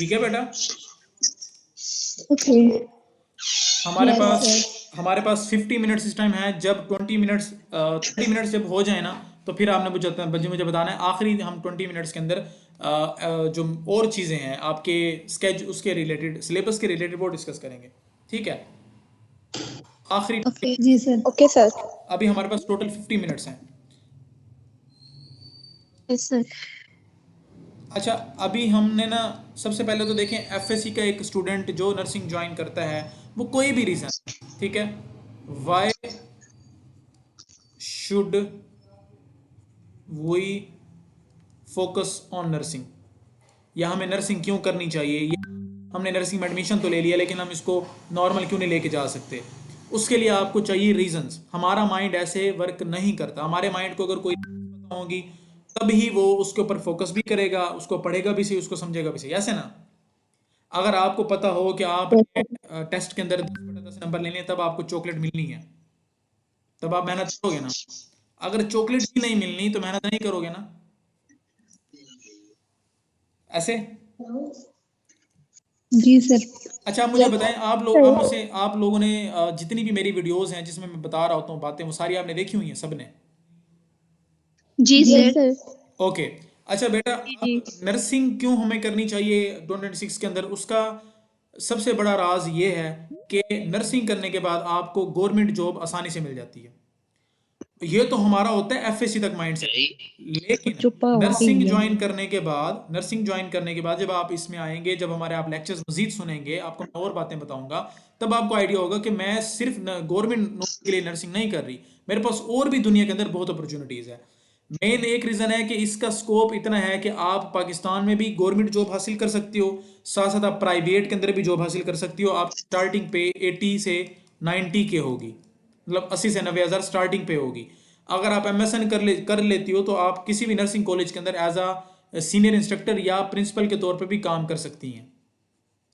ठीक है बेटा। ओके। हमारे यस पास सर। हमारे पास 50 मिनट्स इस टाइम है। जब 30 मिनट्स जब हो जाए ना, तो फिर आपने मुझे बताना है आखिरी हम 20 मिनट्स के अंदर जो और चीज़ें हैं आपके स्केच उसके रिलेटेड, सिलेबस के रिलेटेड वो डिस्कस करेंगे। ठीक है, आखिरी ओके जी सर। Okay sir. अभी हमारे पास टोटल 50 मिनट्स हैं। Yes sir. अच्छा, अभी हमने ना सबसे पहले तो देखें एफएससी का एक स्टूडेंट जो नर्सिंग ज्वाइन करता है, वो कोई भी रीज़न, ठीक है, why should we focus on nursing, या हमें नर्सिंग क्यों करनी चाहिए, या हमने नर्सिंग में एडमिशन तो ले लिया लेकिन हम इसको नॉर्मल क्यों नहीं लेके जा सकते। उसके लिए आपको चाहिए रीजंस। हमारा माइंड ऐसे वर्क नहीं करता। हमारे माइंड को अगर कोई पता होगी तब ही वो उसके ऊपर फोकस भी करेगा, उसको पढ़ेगा भी सही, उसको समझेगा भी सही, ऐसे ना। अगर आपको पता हो कि आपने टेस्ट के अंदर 10/10 नंबर लेने हैं, तब आपको चॉकलेट मिलनी है, तब आप मेहनत करोगे ना। अगर चॉकलेट ही नहीं मिलनी तो मेहनत नहीं करोगे ना, ऐसे। जी सर। अच्छा, आप मुझे बताएं, आप लोगों ने जितनी भी मेरी वीडियोस हैं जिसमें मैं बता रहा होता हूँ बातें, वो सारी आपने देखी हुई हैं सबने? जी यस सर। सर। ओके। अच्छा बेटा, जी। अब नर्सिंग क्यों हमें करनी चाहिए 2026 के अंदर, उसका सबसे बड़ा राज ये है कि नर्सिंग करने के बाद आपको गवर्नमेंट जॉब आसानी से मिल जाती है। ये तो हमारा होता है एफएससी तक माइंड सेट। लेकिन चुप्पा हो नर्सिंग गई है। ज्वाइन करने के बाद जब आप इसमें आएंगे, जब हमारे आप लेक्चर्स मजीद सुनेंगे, आपको मैं और बातें बताऊंगा, तब आपको आइडिया होगा कि मैं सिर्फ गवर्नमेंट नौकरी के लिए नर्सिंग नहीं कर रही, मेरे पास और भी दुनिया के अंदर बहुत अपॉर्चुनिटीज है। मेन एक रीजन है कि इसका स्कोप इतना है कि आप पाकिस्तान में भी गवर्नमेंट जॉब हासिल कर सकते हो, साथ साथ आप प्राइवेट के अंदर भी जॉब हासिल कर सकती हो। आप स्टार्टिंग पे 80 से 90 के होगी, मतलब 80 से 90 हज़ार स्टार्टिंग पे होगी। अगर आप एमएसएन कर लेती हो तो आप किसी भी नर्सिंग कॉलेज के अंदर एज अ सीनियर इंस्ट्रक्टर या प्रिंसिपल के तौर पे भी काम कर सकती हैं।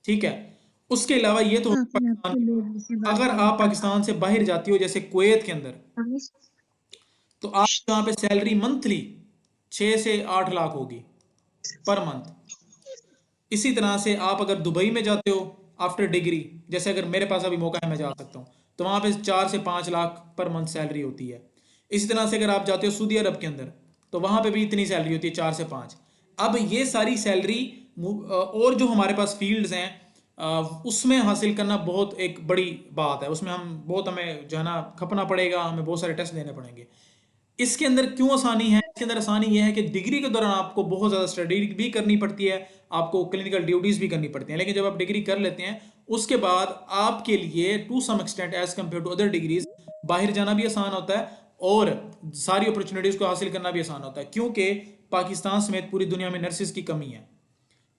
ठीक है। उसके अलावा ये तो आपने पाकिस्तान आपके की लोग बात। से बात अगर किया आप पाकिस्तान से बाहर जाती हो, जैसे कुवैत के अंदर, तो आप यहाँ पे सैलरी मंथली 6 से 8 लाख होगी पर मंथ। इसी तरह से आप अगर दुबई में जाते हो आफ्टर डिग्री, जैसे अगर मेरे पास अभी मौका है मैं जा सकता हूँ, तो वहाँ पे 4 से 5 लाख पर मंथ सैलरी होती है। इसी तरह से अगर आप जाते हो सऊदी अरब के अंदर, तो वहाँ पे भी इतनी सैलरी होती है, 4 से 5। अब ये सारी सैलरी और जो हमारे पास फील्ड्स हैं उसमें हासिल करना बहुत एक बड़ी बात है। उसमें हमें जो है ना खपना पड़ेगा, हमें बहुत सारे टेस्ट देने पड़ेंगे। इसके अंदर क्यों आसानी है? इसके अंदर आसानी यह है कि डिग्री के दौरान आपको बहुत ज़्यादा स्टडी भी करनी पड़ती है, आपको क्लिनिकल ड्यूटीज़ भी करनी पड़ती हैं, लेकिन जब आप डिग्री कर लेते हैं उसके बाद आपके लिए to some extent as compare to other degrees बाहर जाना भी आसान होता है और सारी अपॉर्चुनिटीज़ को हासिल करना भी आसान होता है, क्योंकि पाकिस्तान समेत पूरी दुनिया में नर्सिस की कमी है।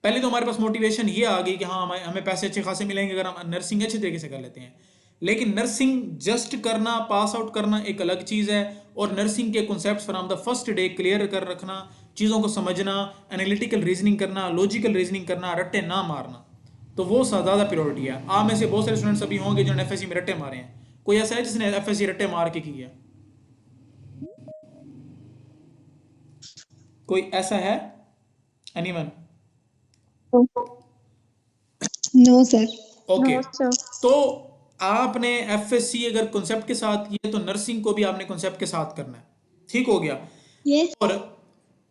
पहले तो हमारे पास मोटिवेशन ये आ गई कि हाँ हमें पैसे अच्छे खासे मिलेंगे अगर हम नर्सिंग अच्छे तरीके से कर लेते हैं। लेकिन नर्सिंग जस्ट करना, पास आउट करना एक अलग चीज़ है, और नर्सिंग के concepts from the first day clear कर रखना, चीज़ों को समझना, एनालिटिकल रीजनिंग करना, लॉजिकल रीजनिंग करना, रट्टे ना मारना, तो वो ज़्यादा प्रायोरिटी है। आप में से बहुत सारे स्टूडेंट्स अभी होंगे जिन्होंने एफएससी में रट्टे मारे हैं। कोई ऐसा है जिसने एफएससी रट्टे मार के की है? कोई ऐसा है? Anyone? No sir. Okay. No sir. तो आपने एफएससी अगर कॉन्सेप्ट के साथ किया तो नर्सिंग को भी आपने कॉन्सेप्ट के साथ करना है। ठीक हो गया। यस।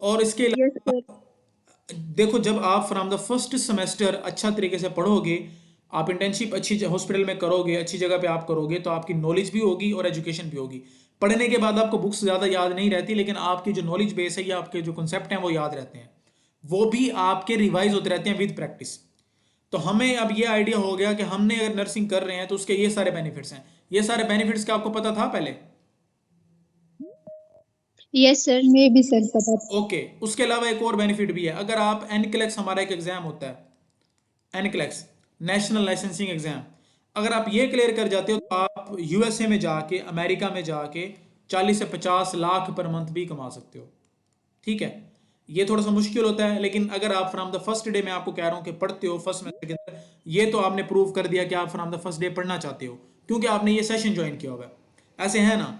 और इसके यस अलावा सर। देखो, जब आप फ्रॉम द फर्स्ट सेमेस्टर अच्छा तरीके से पढ़ोगे, आप इंटर्नशिप अच्छी हॉस्पिटल में करोगे, अच्छी जगह पे आप करोगे, तो आपकी नॉलेज भी होगी और एजुकेशन भी होगी। पढ़ने के बाद आपको बुक्स ज़्यादा याद नहीं रहती, लेकिन आपकी जो नॉलेज बेस है या आपके जो कॉन्सेप्ट हैं वो याद रहते हैं, वो भी आपके रिवाइज होते रहते हैं विद प्रैक्टिस। तो हमें अब ये आइडिया हो गया कि हमने अगर नर्सिंग कर रहे हैं तो उसके ये सारे बेनिफिट्स हैं। ये सारे बेनिफिट्स का आपको पता था पहले? Yes sir. मैं भी सर पता था। ओके। उसके अलावा एक और बेनिफिट भी है। अगर आप एनक्लेक्स, हमारा एक एग्जाम होता है एनक्लेक्स, नेशनल लाइसेंसिंग एग्जाम, अगर आप ये क्लियर कर जाते हो तो आप यूएसए में जाके, अमेरिका में जाके 40 से 50 लाख पर मंथ भी कमा सकते हो। ठीक है। ये थोड़ा सा मुश्किल होता है, लेकिन अगर आप फ्रॉम द फर्स्ट डे, मैं आपको कह रहा हूँ कि पढ़ते हो फर्स्ट सेमेस्टर के अंदर, ये तो आपने प्रूव कर दिया कि आप फ्रॉम द फर्स्ट डे पढ़ना चाहते हो, क्योंकि आपने ये सेशन ज्वाइन किया हुआ है। ऐसे है ना?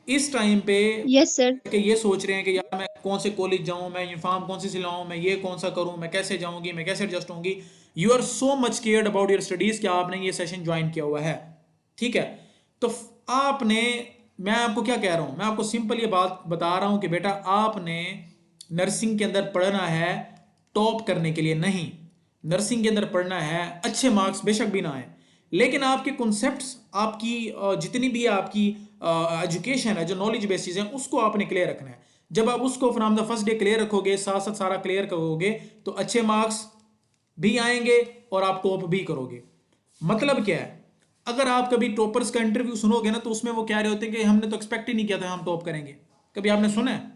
इस टाइम पे यस सर। कि ये सोच रहे हैं कि यार मैं कौन से कॉलेज जाऊं, मैं यूनिफॉर्म कौन सी सिलाऊं, मैं ये कौन सा करूं, मैं कैसे जाऊंगी, मैं कैसे एडजस्ट होंगी। You are so much cared about your studies कि आपने ये सेशन ज्वाइन किया हुआ है, ठीक है। तो आपने, मैं आपको क्या कह रहा हूं, मैं आपको सिंपल ये बात बता रहा हूं कि बेटा आपने नर्सिंग के अंदर पढ़ना है टॉप करने के लिए नहीं। नर्सिंग के अंदर पढ़ना है अच्छे मार्क्स बेशक भी ना आए, लेकिन आपके कॉन्सेप्ट्स, आपकी जितनी भी आपकी एजुकेशन है, जो नॉलेज बेस चीज़ें, उसको आपने क्लियर रखना है। जब आप उसको from the first day clear रखोगे, साथ साथ सारा क्लियर करोगे, तो अच्छे मार्क्स भी आएंगे और आप टॉप भी करोगे। मतलब क्या है, अगर आप कभी टॉपर्स का इंटरव्यू सुनोगे ना, तो उसमें वो कह रहे होते हैं कि हमने तो एक्सपेक्ट ही नहीं किया था हम टॉप करेंगे। कभी आपने सुना है?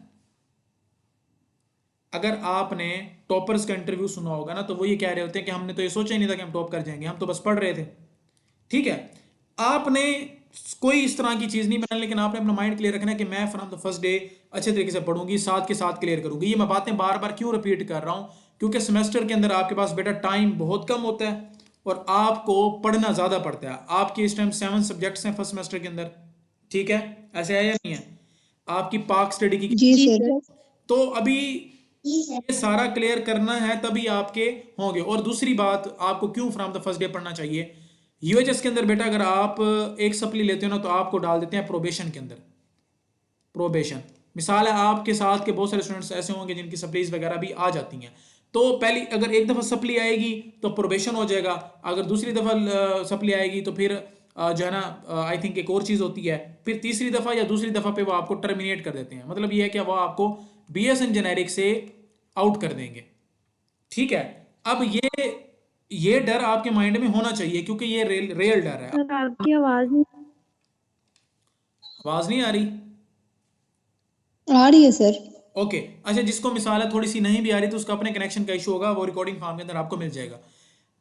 अगर आपने टॉपर्स का इंटरव्यू सुना होगा ना, तो वो ये कह रहे होते हैं कि हमने तो ये सोचा ही नहीं था कि हम टॉप कर जाएंगे, हम तो बस पढ़ रहे थे, ठीक है। आपने कोई इस तरह की चीज नहीं बनानी, लेकिन आपने अपना माइंड क्लियर रखना है कि मैं फ्रॉम द फर्स्ट डे अच्छे तरीके से पढ़ूंगी, साथ के साथ क्लियर करूंगी। ये मैं बातें बार बार क्यों रिपीट कर रहा हूं, क्योंकि सेमेस्टर के अंदर आपके पास बेटा टाइम बहुत कम होता है और आपको पढ़ना ज्यादा पड़ता है। आपके इस टाइम 7 सब्जेक्ट्स हैं फर्स्ट सेमेस्टर के अंदर, ठीक है, ऐसे है या नहीं है? आपकी पार्क स्टडी की, जी जी सर। सर। तो अभी ये सारा क्लियर करना है तभी आपके होंगे। और दूसरी बात, आपको क्यों फ्रॉम द फर्स्ट डे पढ़ना चाहिए, यूएचएस के अंदर बेटा अगर आप एक सप्ली लेते हो ना, तो आपको डाल देते हैं प्रोबेशन के अंदर। प्रोबेशन मिसाल है, आपके साथ के बहुत सारे स्टूडेंट्स ऐसे होंगे जिनकी सप्लीज वगैरह भी आ जाती हैं, तो पहली अगर एक दफ़ा सप्ली आएगी तो प्रोबेशन हो जाएगा, अगर दूसरी दफ़ा सप्ली आएगी तो फिर जो है ना, आई थिंक एक और चीज़ होती है, फिर तीसरी दफ़ा या दूसरी दफ़ा पे वो आपको टर्मिनेट कर देते हैं। मतलब ये है कि वो आपको बीएसएन जेनेरिक से आउट कर देंगे, ठीक है। अब ये डर आपके माइंड में होना चाहिए, क्योंकि ये रियल डर है। सर आपकी आवाज नहीं। आवाज नहीं आ रही? आ रही है सर। ओके, अच्छा, जिसको मिसाल है थोड़ी सी नहीं भी आ रही, तो उसका अपने कनेक्शन का इशू होगा, वो रिकॉर्डिंग फॉर्म के अंदर आपको मिल जाएगा।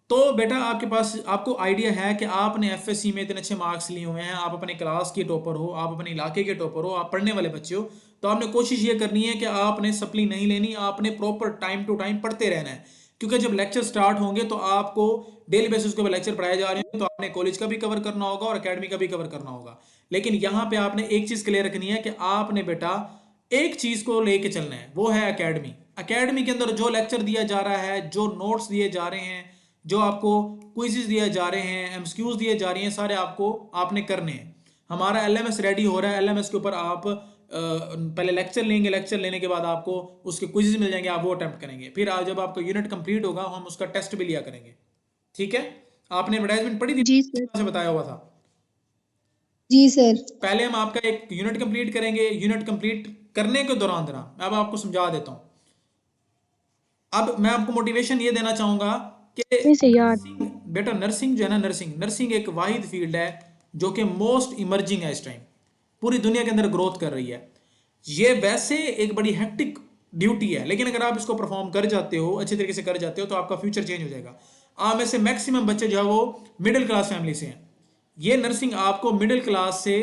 तो बेटा आपके पास, आपको आइडिया है कि आपने एफएससी में इतने अच्छे मार्क्स लिए हुए हैं, आप अपने क्लास के टॉपर हो, आप अपने इलाके के टॉपर हो, आप पढ़ने वाले बच्चे हो, तो आपने कोशिश ये करनी है कि आपने सप्ली नहीं लेनी, आपने प्रॉपर टाइम टू टाइम पढ़ते रहना है। क्योंकि जब लेक्चर स्टार्ट होंगे तो आपको डेली बेसिस पे लेक्चर पढ़ाए जा रहे हैं, तो आपने कॉलेज का भी कवर करना होगा और एकेडमी का भी कवर करना होगा। लेकिन यहाँ पे आपने एक चीज क्लियर रखनी है कि आपने बेटा एक चीज को लेके चलना है, वो है एकेडमी। एकेडमी के अंदर जो लेक्चर दिया जा रहा है, जो नोट्स दिए जा रहे हैं, जो आपको क्विज़ेस दिए जा रहे हैं, एमसीक्यूज दिए जा रही हैं, सारे आपने करने हैं। हमारा एलएमएस रेडी हो रहा है, एलएमएस के ऊपर आप पहले लेक्चर लेंगे, लेक्चर लेने के बाद आपको उसके क्विज़ेस मिल जाएंगे, आप वो अटेम्प्ट करेंगे। फिर जब आपका यूनिट कंप्लीट होगा, हम उसका टेस्ट भी लिया करेंगे, ठीक है। आपने एडवर्टाइजमेंट पढ़ी थी, जी सर। से बताया हुआ था। जी सर। पहले हम आपका एक यूनिट कंप्लीट करेंगे, यूनिट कंप्लीट करने के दौरान अब आपको समझा देता हूं। अब मैं आपको मोटिवेशन ये देना चाहूंगा कि से यार बेटा नर्सिंग जो है ना, नर्सिंग एक वाहिद फील्ड है जो कि मोस्ट इमर्जिंग है इस टाइम, पूरी दुनिया के अंदर ग्रोथ कर रही है। ये वैसे एक बड़ी हेक्टिक ड्यूटी है, लेकिन अगर आप इसको परफॉर्म कर जाते हो, अच्छे तरीके से कर जाते हो, तो आपका फ्यूचर चेंज हो जाएगा। आप में से मैक्सिमम बच्चे जो है वो मिडिल क्लास फैमिली से हैं। ये नर्सिंग आपको मिडिल क्लास से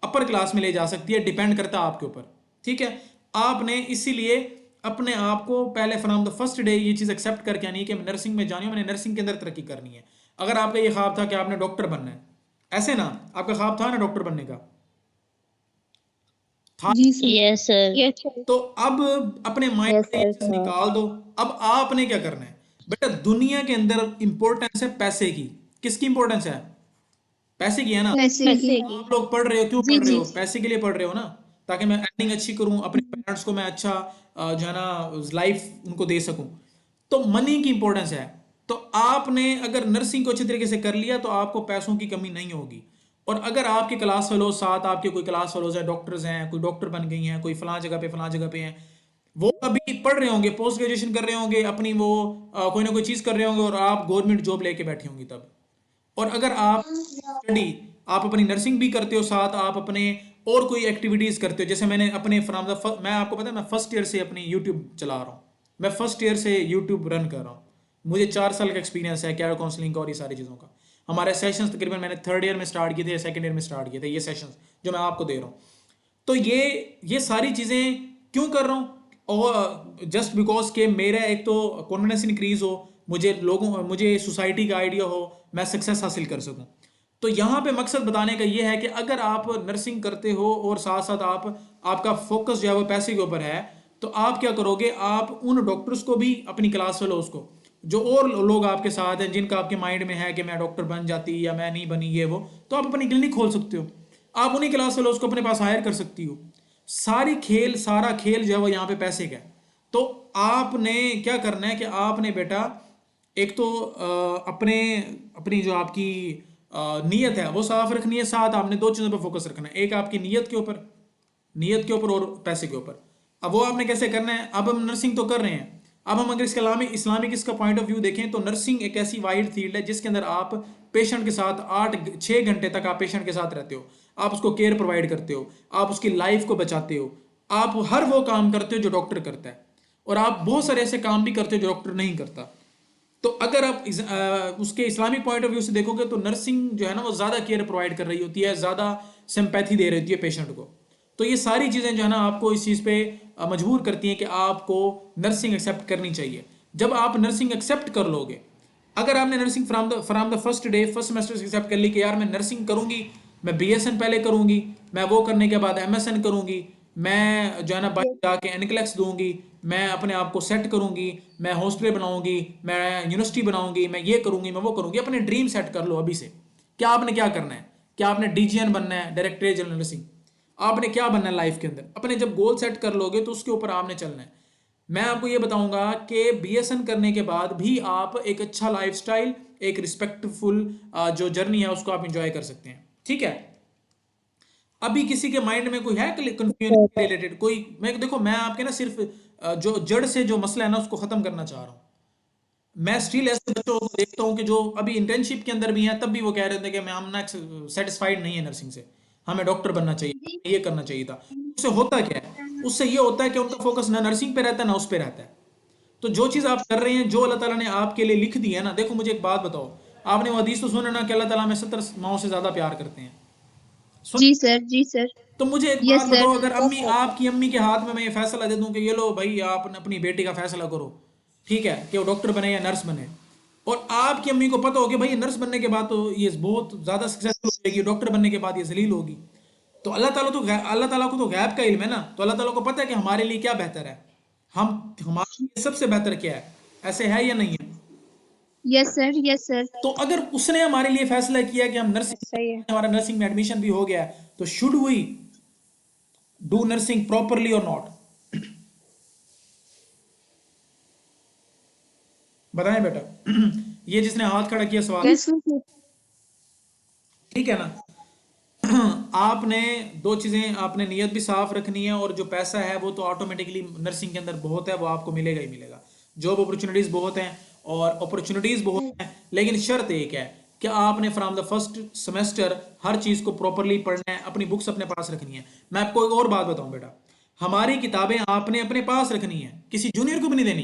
अपर क्लास में ले जा सकती है, डिपेंड करता है आपके ऊपर, ठीक है। आपने इसीलिए अपने आप को पहले फ्रॉम द फर्स्ट डे ये चीज़ एक्सेप्ट करके आनी है कि मैं नर्सिंग में जानी हूँ, मैंने नर्सिंग के अंदर तरक्की करनी है। अगर आपका ये ख्वाब था कि आपने डॉक्टर बनना है, ऐसे ना, आपका ख्वाब था ना डॉक्टर बनने का, था? जी sir. Yes sir. Yes sir. तो अब अपने माइंड से ये चीज़ निकाल दो। अब आपने क्या करना है बेटा, दुनिया के अंदर इंपॉर्टेंस है पैसे की। किसकी इंपॉर्टेंस है? पैसे की है ना। पैसे की। आप लोग पढ़ रहे हो, क्यों जी पढ़ रहे जी। हो? पैसे के लिए पढ़ रहे हो ना, ताकि मैं अर्निंग अच्छी करूं, अपने पेरेंट्स को मैं अच्छा जो है ना लाइफ उनको दे सकूं। तो मनी की इंपॉर्टेंस है। तो आपने अगर नर्सिंग को अच्छे तरीके से कर लिया, तो आपको पैसों की कमी नहीं होगी। और अगर आपके क्लास फेलो साथ, आपके कोई क्लास फेलोज हैं, डॉक्टर्स हैं, कोई डॉक्टर बन गई हैं, कोई फलां जगह पे हैं, वो अभी पढ़ रहे होंगे, पोस्ट ग्रेजुएशन कर रहे होंगे, अपनी वो कोई ना कोई चीज़ कर रहे होंगे, और आप गवर्नमेंट जॉब लेके बैठे होंगे तब। और अगर आप स्टडी, आप अपनी नर्सिंग भी करते हो, साथ आप अपने और कोई एक्टिविटीज़ करते हो, जैसे मैंने अपने फ्रॉम द, मैं आपको पता है, मैं फर्स्ट ईयर से अपनी यूट्यूब चला रहा हूँ, मैं फर्स्ट ईयर से यूट्यूब रन कर रहा हूँ। मुझे 4 साल का एक्सपीरियंस है कैरियर काउंसलिंग का और ये सारी चीज़ों का। हमारे सेशंस तकरीबन मैंने 3rd ईयर में स्टार्ट किए थे, 2nd ईयर में स्टार्ट किए थे, ये सेशंस जो मैं आपको दे रहा हूँ। तो ये सारी चीज़ें क्यों कर रहा हूँ? और जस्ट बिकॉज के मेरा एक तो कॉन्फिडेंस इंक्रीज हो, मुझे सोसाइटी का आइडिया हो, मैं सक्सेस हासिल कर सकूं। तो यहाँ पे मकसद बताने का ये है कि अगर आप नर्सिंग करते हो और साथ साथ आपका फोकस जो है वो पैसे के ऊपर है, तो आप क्या करोगे, आप उन डॉक्टर्स को भी, अपनी क्लास फेलोज को, जो और लोग आपके साथ हैं जिनका आपके माइंड में है कि मैं डॉक्टर बन जाती या मैं नहीं बनी ये वो, तो आप अपनी क्लिनिक खोल सकते हो। आप उन्हीं क्लास फेलोज को अपने पास हायर कर सकती हो। सारा खेल जो है वो यहाँ पे पैसे का है। तो आपने क्या करना है कि आपने बेटा एक तो अपने अपनी जो आपकी नीयत है वो साफ रखनी है। साथ आपने दो चीज़ों पर फोकस रखना है, एक आपकी नीयत के ऊपर और पैसे के ऊपर। अब वो आपने कैसे करना है, अब हम नर्सिंग तो कर रहे हैं, अब हम अगर इस्लामिक इसका पॉइंट ऑफ व्यू देखें तो नर्सिंग एक ऐसी वाइड फील्ड है जिसके अंदर आप पेशेंट के साथ 8-6 घंटे तक आप पेशेंट के साथ रहते हो, आप उसको केयर प्रोवाइड करते हो, आप उसकी लाइफ को बचाते हो, आप हर वो काम करते हो जो डॉक्टर करता है, और आप बहुत सारे ऐसे काम भी करते हो जो डॉक्टर नहीं करता। तो अगर आप उसके इस्लामिक पॉइंट ऑफ व्यू से देखोगे तो नर्सिंग जो है ना वो ज़्यादा केयर प्रोवाइड कर रही होती है, ज़्यादा सिंपैथी दे रही होती है पेशेंट को। तो ये सारी चीज़ें जो है ना आपको इस चीज़ पे मजबूर करती हैं कि आपको नर्सिंग एक्सेप्ट करनी चाहिए। जब आप नर्सिंग एक्सेप्ट कर लोगे, अगर आपने nursing from the first day first semester से एक्सेप्ट कर ली कि यार मैं नर्सिंग करूंगी, मैं बीएसएन पहले करूंगी, मैं वो करने के बाद एमएसएन करूंगी, मैं जो है ना बाहर जाके एनक्लेक्स दूंगी, मैं अपने आप को सेट करूंगी, मैं हॉस्टल बनाऊंगी, मैं यूनिवर्सिटी बनाऊंगी, मैं ये करूंगी, मैं वो करूंगी, अपने ड्रीम सेट कर लो अभी से। क्या आपने क्या करना है, क्या आपने डीजीएन बनना है, डायरेक्टर जनरल नर्सिंग, आपने क्या बनना है लाइफ के अंदर, अपने जब गोल सेट कर लोगे तो उसके ऊपर आपने चलना है। मैं आपको ये बताऊंगा कि बीएसएन करने के बाद भी आप एक अच्छा लाइफस्टाइल, एक रिस्पेक्टफुल जो जर्नी है उसको आप इंजॉय कर सकते हैं। ठीक है, अभी किसी के माइंड में कोई है कंफ्यूजन रिलेटेड कोई? मैं देखो, मैं आपके ना सिर्फ जो जड़ से जो मसला है ना उसको खत्म करना चाह रहा हूँ। मैं स्टिल ऐसे बच्चों को देखता हूँ कि जो अभी इंटर्नशिप के अंदर भी हैं, तब भी वो कह रहे थे कि मैं हम ना सेटिस्फाइड नहीं है नर्सिंग से, हमें डॉक्टर बनना चाहिए, ये करना चाहिए था। उससे होता क्या है, उससे ये होता है कि उनका फोकस ना नर्सिंग पे रहता है ना उस पे रहता है। तो जो चीज़ आप कर रहे हैं, जो अल्लाह ताला ने आपके लिए लिख दी है ना, देखो मुझे एक बात बताओ, आपने वो हदीस तो सुना ना कि अल्लाह ताला हमें 70 माओं से ज़्यादा प्यार करते हैं, सुन? जी सर, जी सर। तो मुझे एक बात यस सर। बताओ, अगर अम्मी, आपकी अम्मी के हाथ में मैं ये फैसला दे दूं कि ये लो भाई आप अपनी बेटी का फैसला करो, ठीक है, कि वो डॉक्टर बने या नर्स बने, और आपकी अम्मी को पता हो कि भाई ये नर्स बनने के बाद तो ये बहुत ज़्यादा सक्सेसफुल हो जाएगी, डॉक्टर बनने के बाद ये जलील होगी, तो अल्लाह ताला को तो गैब का इल्म है ना, तो अल्लाह ताला को पता है कि हमारे लिए क्या बेहतर है, हम हमारे लिए सबसे बेहतर क्या है, ऐसे है या नहीं है? Yes sir, yes sir. तो अगर उसने हमारे लिए फैसला किया कि हम नर्सिंग, सही है। हमारा नर्सिंग में एडमिशन भी हो गया है, तो should we do nursing properly और नॉट? बताएं बेटा। ये जिसने हाथ खड़ा किया सवाल, यस सर। ठीक है ना? आपने दो चीजें, आपने नीयत भी साफ रखनी है, और जो पैसा है वो तो ऑटोमेटिकली नर्सिंग के अंदर बहुत है, वो आपको मिलेगा ही मिलेगा। जॉब अपॉर्चुनिटीज बहुत हैं और अपॉर्चुनिटीज बहुत हैं, लेकिन शर्त एक है कि आपने फ्रॉम द फर्स्ट सेमेस्टर हर चीज को प्रॉपरली पढ़ना है, अपनी बुक्स अपने पास रखनी है। मैं आपको एक और बात बताऊं बेटा, हमारी किताबें आपने अपने पास रखनी है, किसी जूनियर को भी नहीं देनी।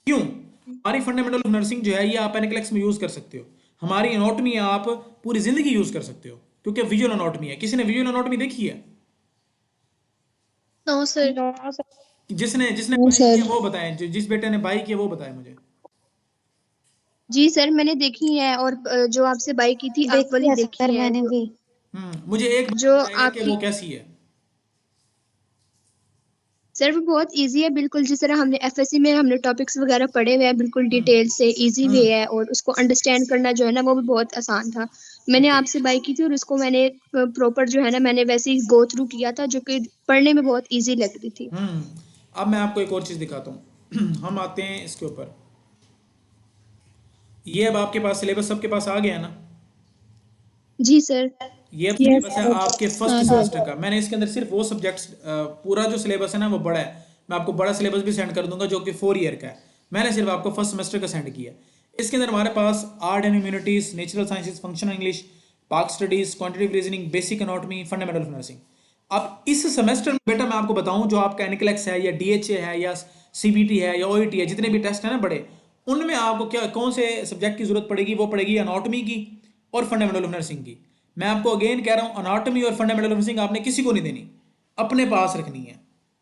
क्यों? हमारी फंडामेंटल ऑफ नर्सिंग जो है ये आप एनक्लेक्स में यूज कर सकते हो, हमारी एनाटॉमी आप पूरी जिंदगी यूज कर सकते हो, क्योंकि विजुअल एनाटॉमी है। किसी ने विजुअल एनाटॉमी देखी है? No sir. जिसने जिसने नो बाई की सर। है वो बताएं, जिस बेटे ने बाई की है वो बताए मुझे। जी सर, मैंने देखी है, और जो आपसे बाई की थी आप वाली देखी है सर देखी है, मैंने भी। मुझे एक बात जो बताएगा कि वो आपकी। कैसी है? सर वो बहुत इजी है, बिल्कुल जिस तरह हमने एफएससी में हमने टॉपिक्स वगैरह पढ़े हुए हैं, बिल्कुल हम्म डिटेल से इजी वे हम्म है, और उसको अंडरस्टैंड करना जो है ना वो भी बहुत आसान था। मैंने ओके। आपसे बाई की थी और उसको मैंने प्रॉपर जो है ना मैंने वैसे ही गो थ्रू किया था, जो कि पढ़ने में बहुत इजी लग रही थी। अब मैं आपको एक और चीज दिखाता हूँ। हम आते हैं इसके ऊपर। ये अब आपके पास सिलेबस सबके पास आ गया है ना? जी सर। ये अब यस सिलेबस है सर। आपके हाँ फर्स्ट सर। सेमेस्टर का। मैंने इसके अंदर सिर्फ वो सब्जेक्ट्स, पूरा जो सिलेबस है ना वो बड़ा है, मैं आपको बड़ा सिलेबस भी सेंड कर दूंगा जो कि 4 ईयर का है। मैंने सिर्फ आपको फर्स्ट सेमेस्टर का सेंड किया। इसके अंदर हमारे पास art and humanities, natural sciences, functional English, Pak studies, quantitative reasoning, basic anatomy, fundamental of nursing. अब इस सेमेस्टर में बेटा मैं आपको बताऊं, जो आपका एनक्लेक्स है या डीएचए है या सीबीटी है या ओईटी है, जितने भी टेस्ट है ना बड़े, उनमें आपको क्या कौन से सब्जेक्ट की जरूरत पड़ेगी? वो पड़ेगी अनाटॉमी की और फंडामेंटल ऑफ नर्सिंग की। मैं आपको अगेन कह रहा हूं, अनाटॉमी और फंडामेंटल ऑफ नर्सिंग आपने किसी को नहीं देनी, अपने पास रखनी है,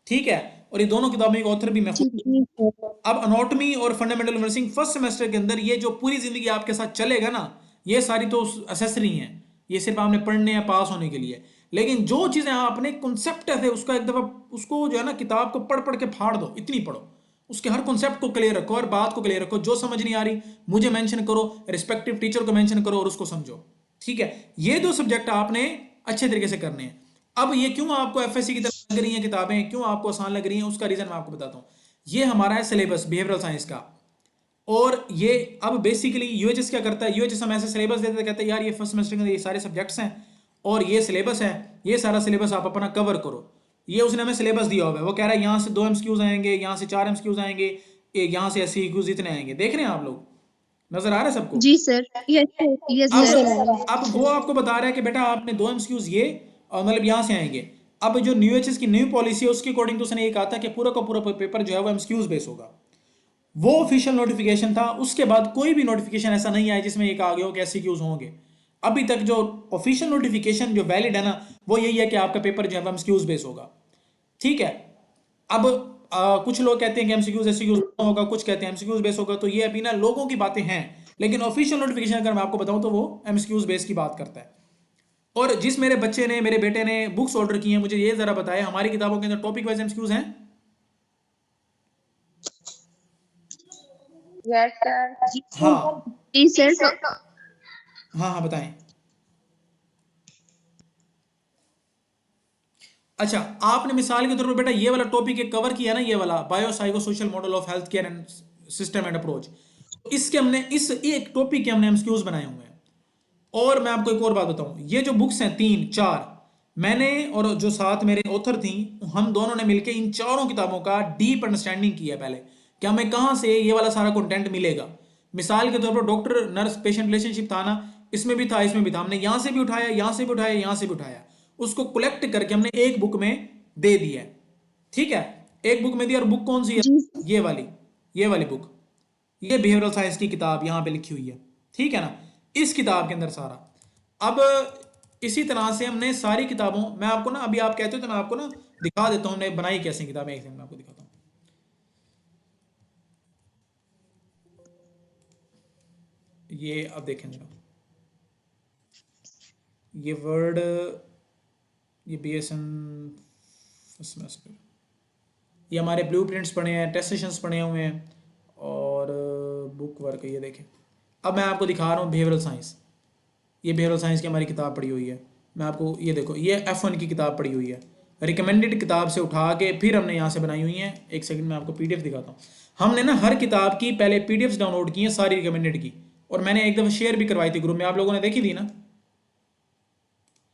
ठीक है? और ये दोनों किताबें के ऑथर भी मैं खुद। ठीक। जी सर। अब अनाटॉमी और fundamental of nursing first semester के अंदर, ये जो पूरी जिंदगी आपके साथ चलेगा ना, ये सारी तो असेसरी हैं, ये सिर्फ आपने पढ़ने या पास होने के लिए। लेकिन जो चीजें आपने कॉन्सेप्ट है उसका एक दफा उसको जो है ना किताब को पढ़ पढ़ के फाड़ दो, इतनी पढ़ो, उसके हर कॉन्सेप्ट को क्लियर रखो और बात को क्लियर रखो। जो समझ नहीं आ रही मुझे मेंशन करो, रिस्पेक्टिव टीचर को मेंशन करो और उसको समझो। ठीक है, ये दो सब्जेक्ट आपने अच्छे तरीके से करने हैं। अब ये क्यों आपको एफएससी की तरह लग रही हैं किताबें, क्यों आपको आसान लग रही हैं, उसका रीजन मैं आपको बताता हूँ। ये हमारा है सिलेबस बिहेवियरल साइंस का, और ये अब बेसिकली यूएचएस क्या करता है, यूएचएस हम ऐसे सिलेबस देते हैं, कहते हैं यार ये फर्स्ट सेमेस्टर के ये सारे सब्जेक्ट्स हैं और ये सिलेबस है, ये सारा सिलेबस आप अपना कवर करो। ये उसने हमें सिलेबस दिया हुआ है, वो कह रहा है यहाँ से 2 एमसीक्यूज आएंगे, यहाँ से 4 एमसीक्यूज आएंगे, यहाँ से एससीक्यूज इतने आएंगे। देख रहे हैं आप लोग, नजर आ रहा है सबको? जी सर, यस सर, यस जी सर। सर। अब वो आपको बता रहा है कि बेटा आपने 2 एमसीक्यूज ये और मतलब यहाँ से आएंगे। अब जो न्यू एचएस की न्यू पॉलिसी है उसके अकॉर्डिंग तो उसने ये कहा था कि पूरा का पूरा पेपर जो है वो एमसीक्यूज बेस होगा। वो ऑफिशियल नोटिफिकेशन था, उसके बाद कोई भी नोटिफिकेशन ऐसा नहीं आया जिसमें ये कहा गया हो कि एससीक्यूज होंगे। अभी तक जो ऑफिशियल नोटिफिकेशन जो वैलिड है ना वो यही है कि आपका पेपर जो है एमसीक्यूज बेस होगा। ठीक है, अब कुछ लोग कहते हैं कि एमसीक्यूज एससीक्यूज होगा, कुछ कहते हैं एमसीक्यूज बेस होगा, तो ये अभी ना लोगों की बातें हैं, लेकिन ऑफिशियल नोटिफिकेशन अगर मैं आपको बताऊं तो वो एमसीक्यूज बेस की बात करता है। और जिस मेरे बच्चे ने, मेरे बेटे ने बुक्स ऑर्डर की हैं, मुझे ये जरा बताया हमारी किताबों के अंदर टॉपिक वाइज एमसीक्यूज हैं? Yes sir. हाँ जी सर। हाँ हाँ बताएं। अच्छा, आपने मिसाल के तौर पर बेटा ये वाला टॉपिक एक कवर किया ना, ये वाला bio psycho social model of health care and system and approach, इसके हमने इस एक टॉपिक के हमने एमसीक्यूज बनाए हुए हैं। और मैं आपको एक और बात बताऊं, ये जो बुक्स हैं 3-4, मैंने और जो साथ मेरे ऑथर थी, हम दोनों ने मिलकर इन चारों किताबों का डीप अंडरस्टैंडिंग किया पहले कि हमें कहाँ से ये वाला सारा कंटेंट मिलेगा। मिसाल के तौर पर डॉक्टर नर्स पेशेंट रिलेशनशिप था ना, इसमें भी था, इसमें भी था, हमने यहाँ से भी उठाया, यहाँ से भी उठाया, यहाँ से भी उठाया, उसको कलेक्ट करके हमने एक बुक में दे दिया है। ठीक है, एक बुक में दिया। और बुक कौन सी है? जी ये वाली बुक, ये बिहेवियरल साइंस की किताब यहाँ पे लिखी हुई है। ठीक है ना, इस किताब के अंदर सारा। अब इसी तरह से हमने सारी किताबों, मैं आपको ना अभी आप कहते हो तो मैं आपको ना दिखा देता हूँ हमने बनाई कैसे किताबें, एक सेकंड में आपको दिखाता हूँ। ये अब देखें जरा, ये वर्ड, ये बीएसएन फर्स्ट सेमेस्टर, ये हमारे ब्लूप्रिंट्स पढ़े हैं, टेस्ट सेशंस पढ़े हुए हैं, और बुक वर्क ये देखें। अब मैं आपको दिखा रहा हूँ बिहेवियरल साइंस, ये बिहेवियरल साइंस की हमारी किताब पढ़ी हुई है। मैं आपको ये देखो, ये F1 की किताब पढ़ी हुई है, रिकमेंडेड किताब से उठा के फिर हमने यहाँ से बनाई हुई है। एक सेकंड में आपको पीडीएफ दिखाता हूँ। हमने ना हर किताब की पहले पीडीएफ डाउनलोड की हैं सारी रिकमेंडेड की, और मैंने एक दफ़ा शेयर भी करवाई थी ग्रुप में, आप लोगों ने देखी थी ना?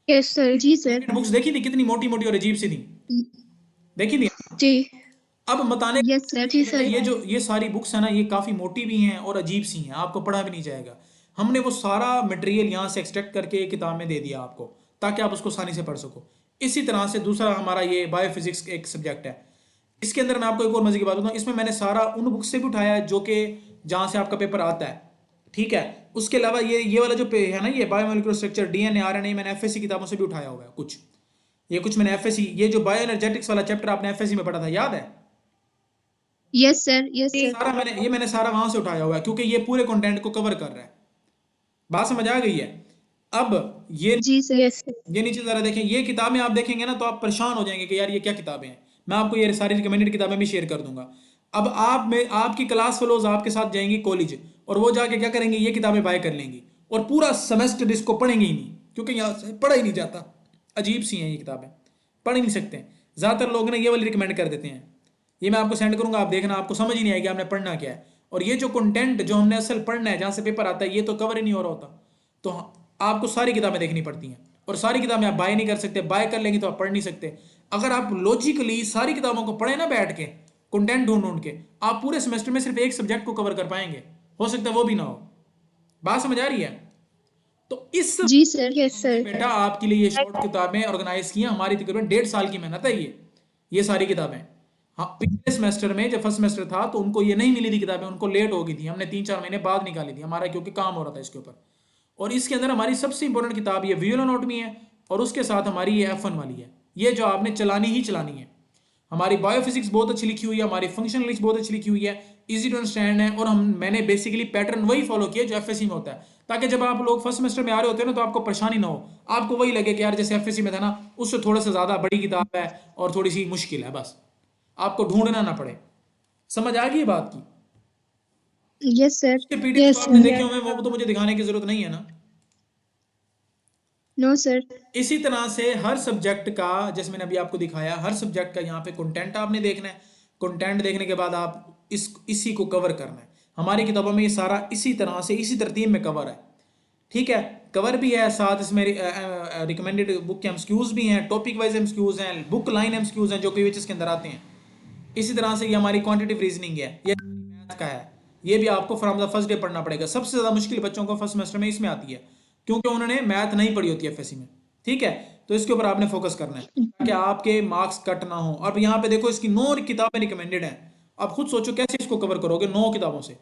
Yes sir. जी सर। बुक्स देखी थी, कितनी मोटी मोटी और अजीब सी थी, देखी थी? जी अब बताने यस सर। जी सर। ये सारी बुक्स है ना, ये काफ़ी मोटी भी हैं और अजीब सी हैं, आपको पढ़ा भी नहीं जाएगा। हमने वो सारा मटेरियल यहाँ से एक्सट्रैक्ट करके एक किताब में दे दिया आपको, ताकि आप उसको आसानी से पढ़ सको। इसी तरह से दूसरा हमारा ये बायोफिजिक्स एक सब्जेक्ट है, इसके अंदर मैं आपको एक और मजे की बात बताऊँ, इसमें मैंने सारा उन बुक से भी उठाया है जो कि जहाँ से आपका पेपर आता है। ठीक है, उसके अलावा ये वाला जो है ना, ये बायोमोलिकुलर स्ट्रक्चर, डीएनए आरएनए, मैंने एफएससी किताबों से भी उठाया हुआ है कुछ। ये कुछ मैंने एफएससी, ये जो बायो एनर्जेटिक्स वाला चैप्टर आपने एफएससी में पढ़ा था, याद है? Yes sir. Yes sir. सारा मैंने सारा वहां से उठाया हुआ है, क्योंकि ये पूरे कंटेंट को कवर कर रहा है। बात समझ आ गई है? अब ये जी सर। Yes sir. ये नीचे जरा देखें, ये किताबें आप देखेंगे ना तो आप परेशान हो जाएंगे कि यार ये क्या किताबें हैं। मैं आपको ये सारी रिकमेंडेड किताबें भी शेयर कर दूंगा। अब आप में आपकी क्लास फेलोज आपके साथ जाएंगी कॉलेज, और वो जाके क्या करेंगे, ये किताबें बाय कर लेंगी और पूरा सेमेस्टर इसको पढ़ेंगे ही नहीं, क्योंकि यहाँ से पढ़ा ही नहीं जाता। अजीब सी हैं ये किताबें, पढ़ ही नहीं सकते। ज़्यादातर लोग ना ये वाली रिकमेंड कर देते हैं। ये मैं आपको सेंड करूंगा, आप देखना, आपको समझ ही नहीं आएगी आपने पढ़ना क्या है। और ये जो कंटेंट जो हमने असल पढ़ना है, जहाँ से पेपर आता है, ये तो कवर ही नहीं हो रहा होता। तो आपको सारी किताबें देखनी पड़ती हैं, और सारी किताबें आप बाय नहीं कर सकते। बाय कर लेंगे तो आप पढ़ नहीं सकते। अगर आप लॉजिकली सारी किताबों को पढ़े ना बैठ के, कंटेंट ढूंढ ढूंढ के, आप पूरे सेमेस्टर में सिर्फ एक सब्जेक्ट को कवर कर पाएंगे, हो सकता है वो भी ना हो। बात समझ आ रही है? तो इस जी सर। Yes sir. बेटा आपके लिए ये शॉर्ट किताबें ऑर्गेनाइज की हैं, हमारी तकरीबन 1.5 साल की मेहनत है ये सारी किताबें। हाँ, पिछले सेमेस्टर में जब फर्स्ट सेमेस्टर था तो उनको ये नहीं मिली थी किताबें, उनको लेट हो गई थी, हमने 3-4 महीने बाद निकाली थी हमारा, क्योंकि काम हो रहा था इसके ऊपर। और इसके अंदर हमारी सबसे इंपॉर्टेंट किताब ये विजुअल एनाटॉमी है, और उसके साथ हमारी ये F1 वाली है, ये जो आपने चलानी ही चलानी है। हमारी बायोफिजिक्स बहुत अच्छी लिखी हुई है, हमारी फंक्शनलिस्ट बहुत अच्छी लिखी हुई है, इजी टू अंडरस्टैंड है, और मैंने बेसिकली पैटर्न वही फॉलो किया जो एफएससी में होता है, ताकि जब आप लोग फर्स्ट सेमेस्टर में आ रहे होते हैं ना तो आपको परेशानी ना हो, आपको वही लगे कि यार जैसे एफएससी में था ना उससे थोड़ा सा ज़्यादा बड़ी किताब है और थोड़ी सी मुश्किल है, बस आपको ढूंढना ना पड़े। समझ आ गई बात की? Yes sir. उसके पीडीएफ तो आपने देखे होंगे, वो तो मुझे दिखाने की जरूरत नहीं है ना। No sir. इसी तरह से हर सब्जेक्ट का, जैसे मैंने अभी आपको दिखाया, हर सब्जेक्ट का यहाँ पे कंटेंट आपने देखना है। कंटेंट देखने के बाद आप इसी को कवर करना है। हमारी किताबों में ये सारा इसी तरह से इसी तरतीब में कवर है, ठीक है। कवर भी है, साथ इसमें रिकमेंडेड बुक के एमसीक्यूज भी हैं, टॉपिक वाइज एमसीक्यूज हैं, बुक लाइन एमसीक्यूज हैं जो पीवीएचएस के अंदर आते हैं। इसी तरह से ये हमारी क्वांटिटेटिव रीजनिंग है, ये मैथ का है, ये भी आपको फ्रॉम द फर्स्ट डे पढ़ना पड़ेगा। सबसे ज़्यादा मुश्किल बच्चों को फर्स्ट सेमेस्टर में इसमें आती है, क्योंकि उन्होंने मैथ नहीं पढ़ी होती है एफएससी में, ठीक है। तो इसके ऊपर आपने फोकस करना है ताकि आपके मार्क्स कट ना हो। अब यहाँ पे देखो इसकी 9 किताबें रिकमेंडेड हैं, आप खुद सोचो कैसे इसको कवर करोगे 9 किताबों से।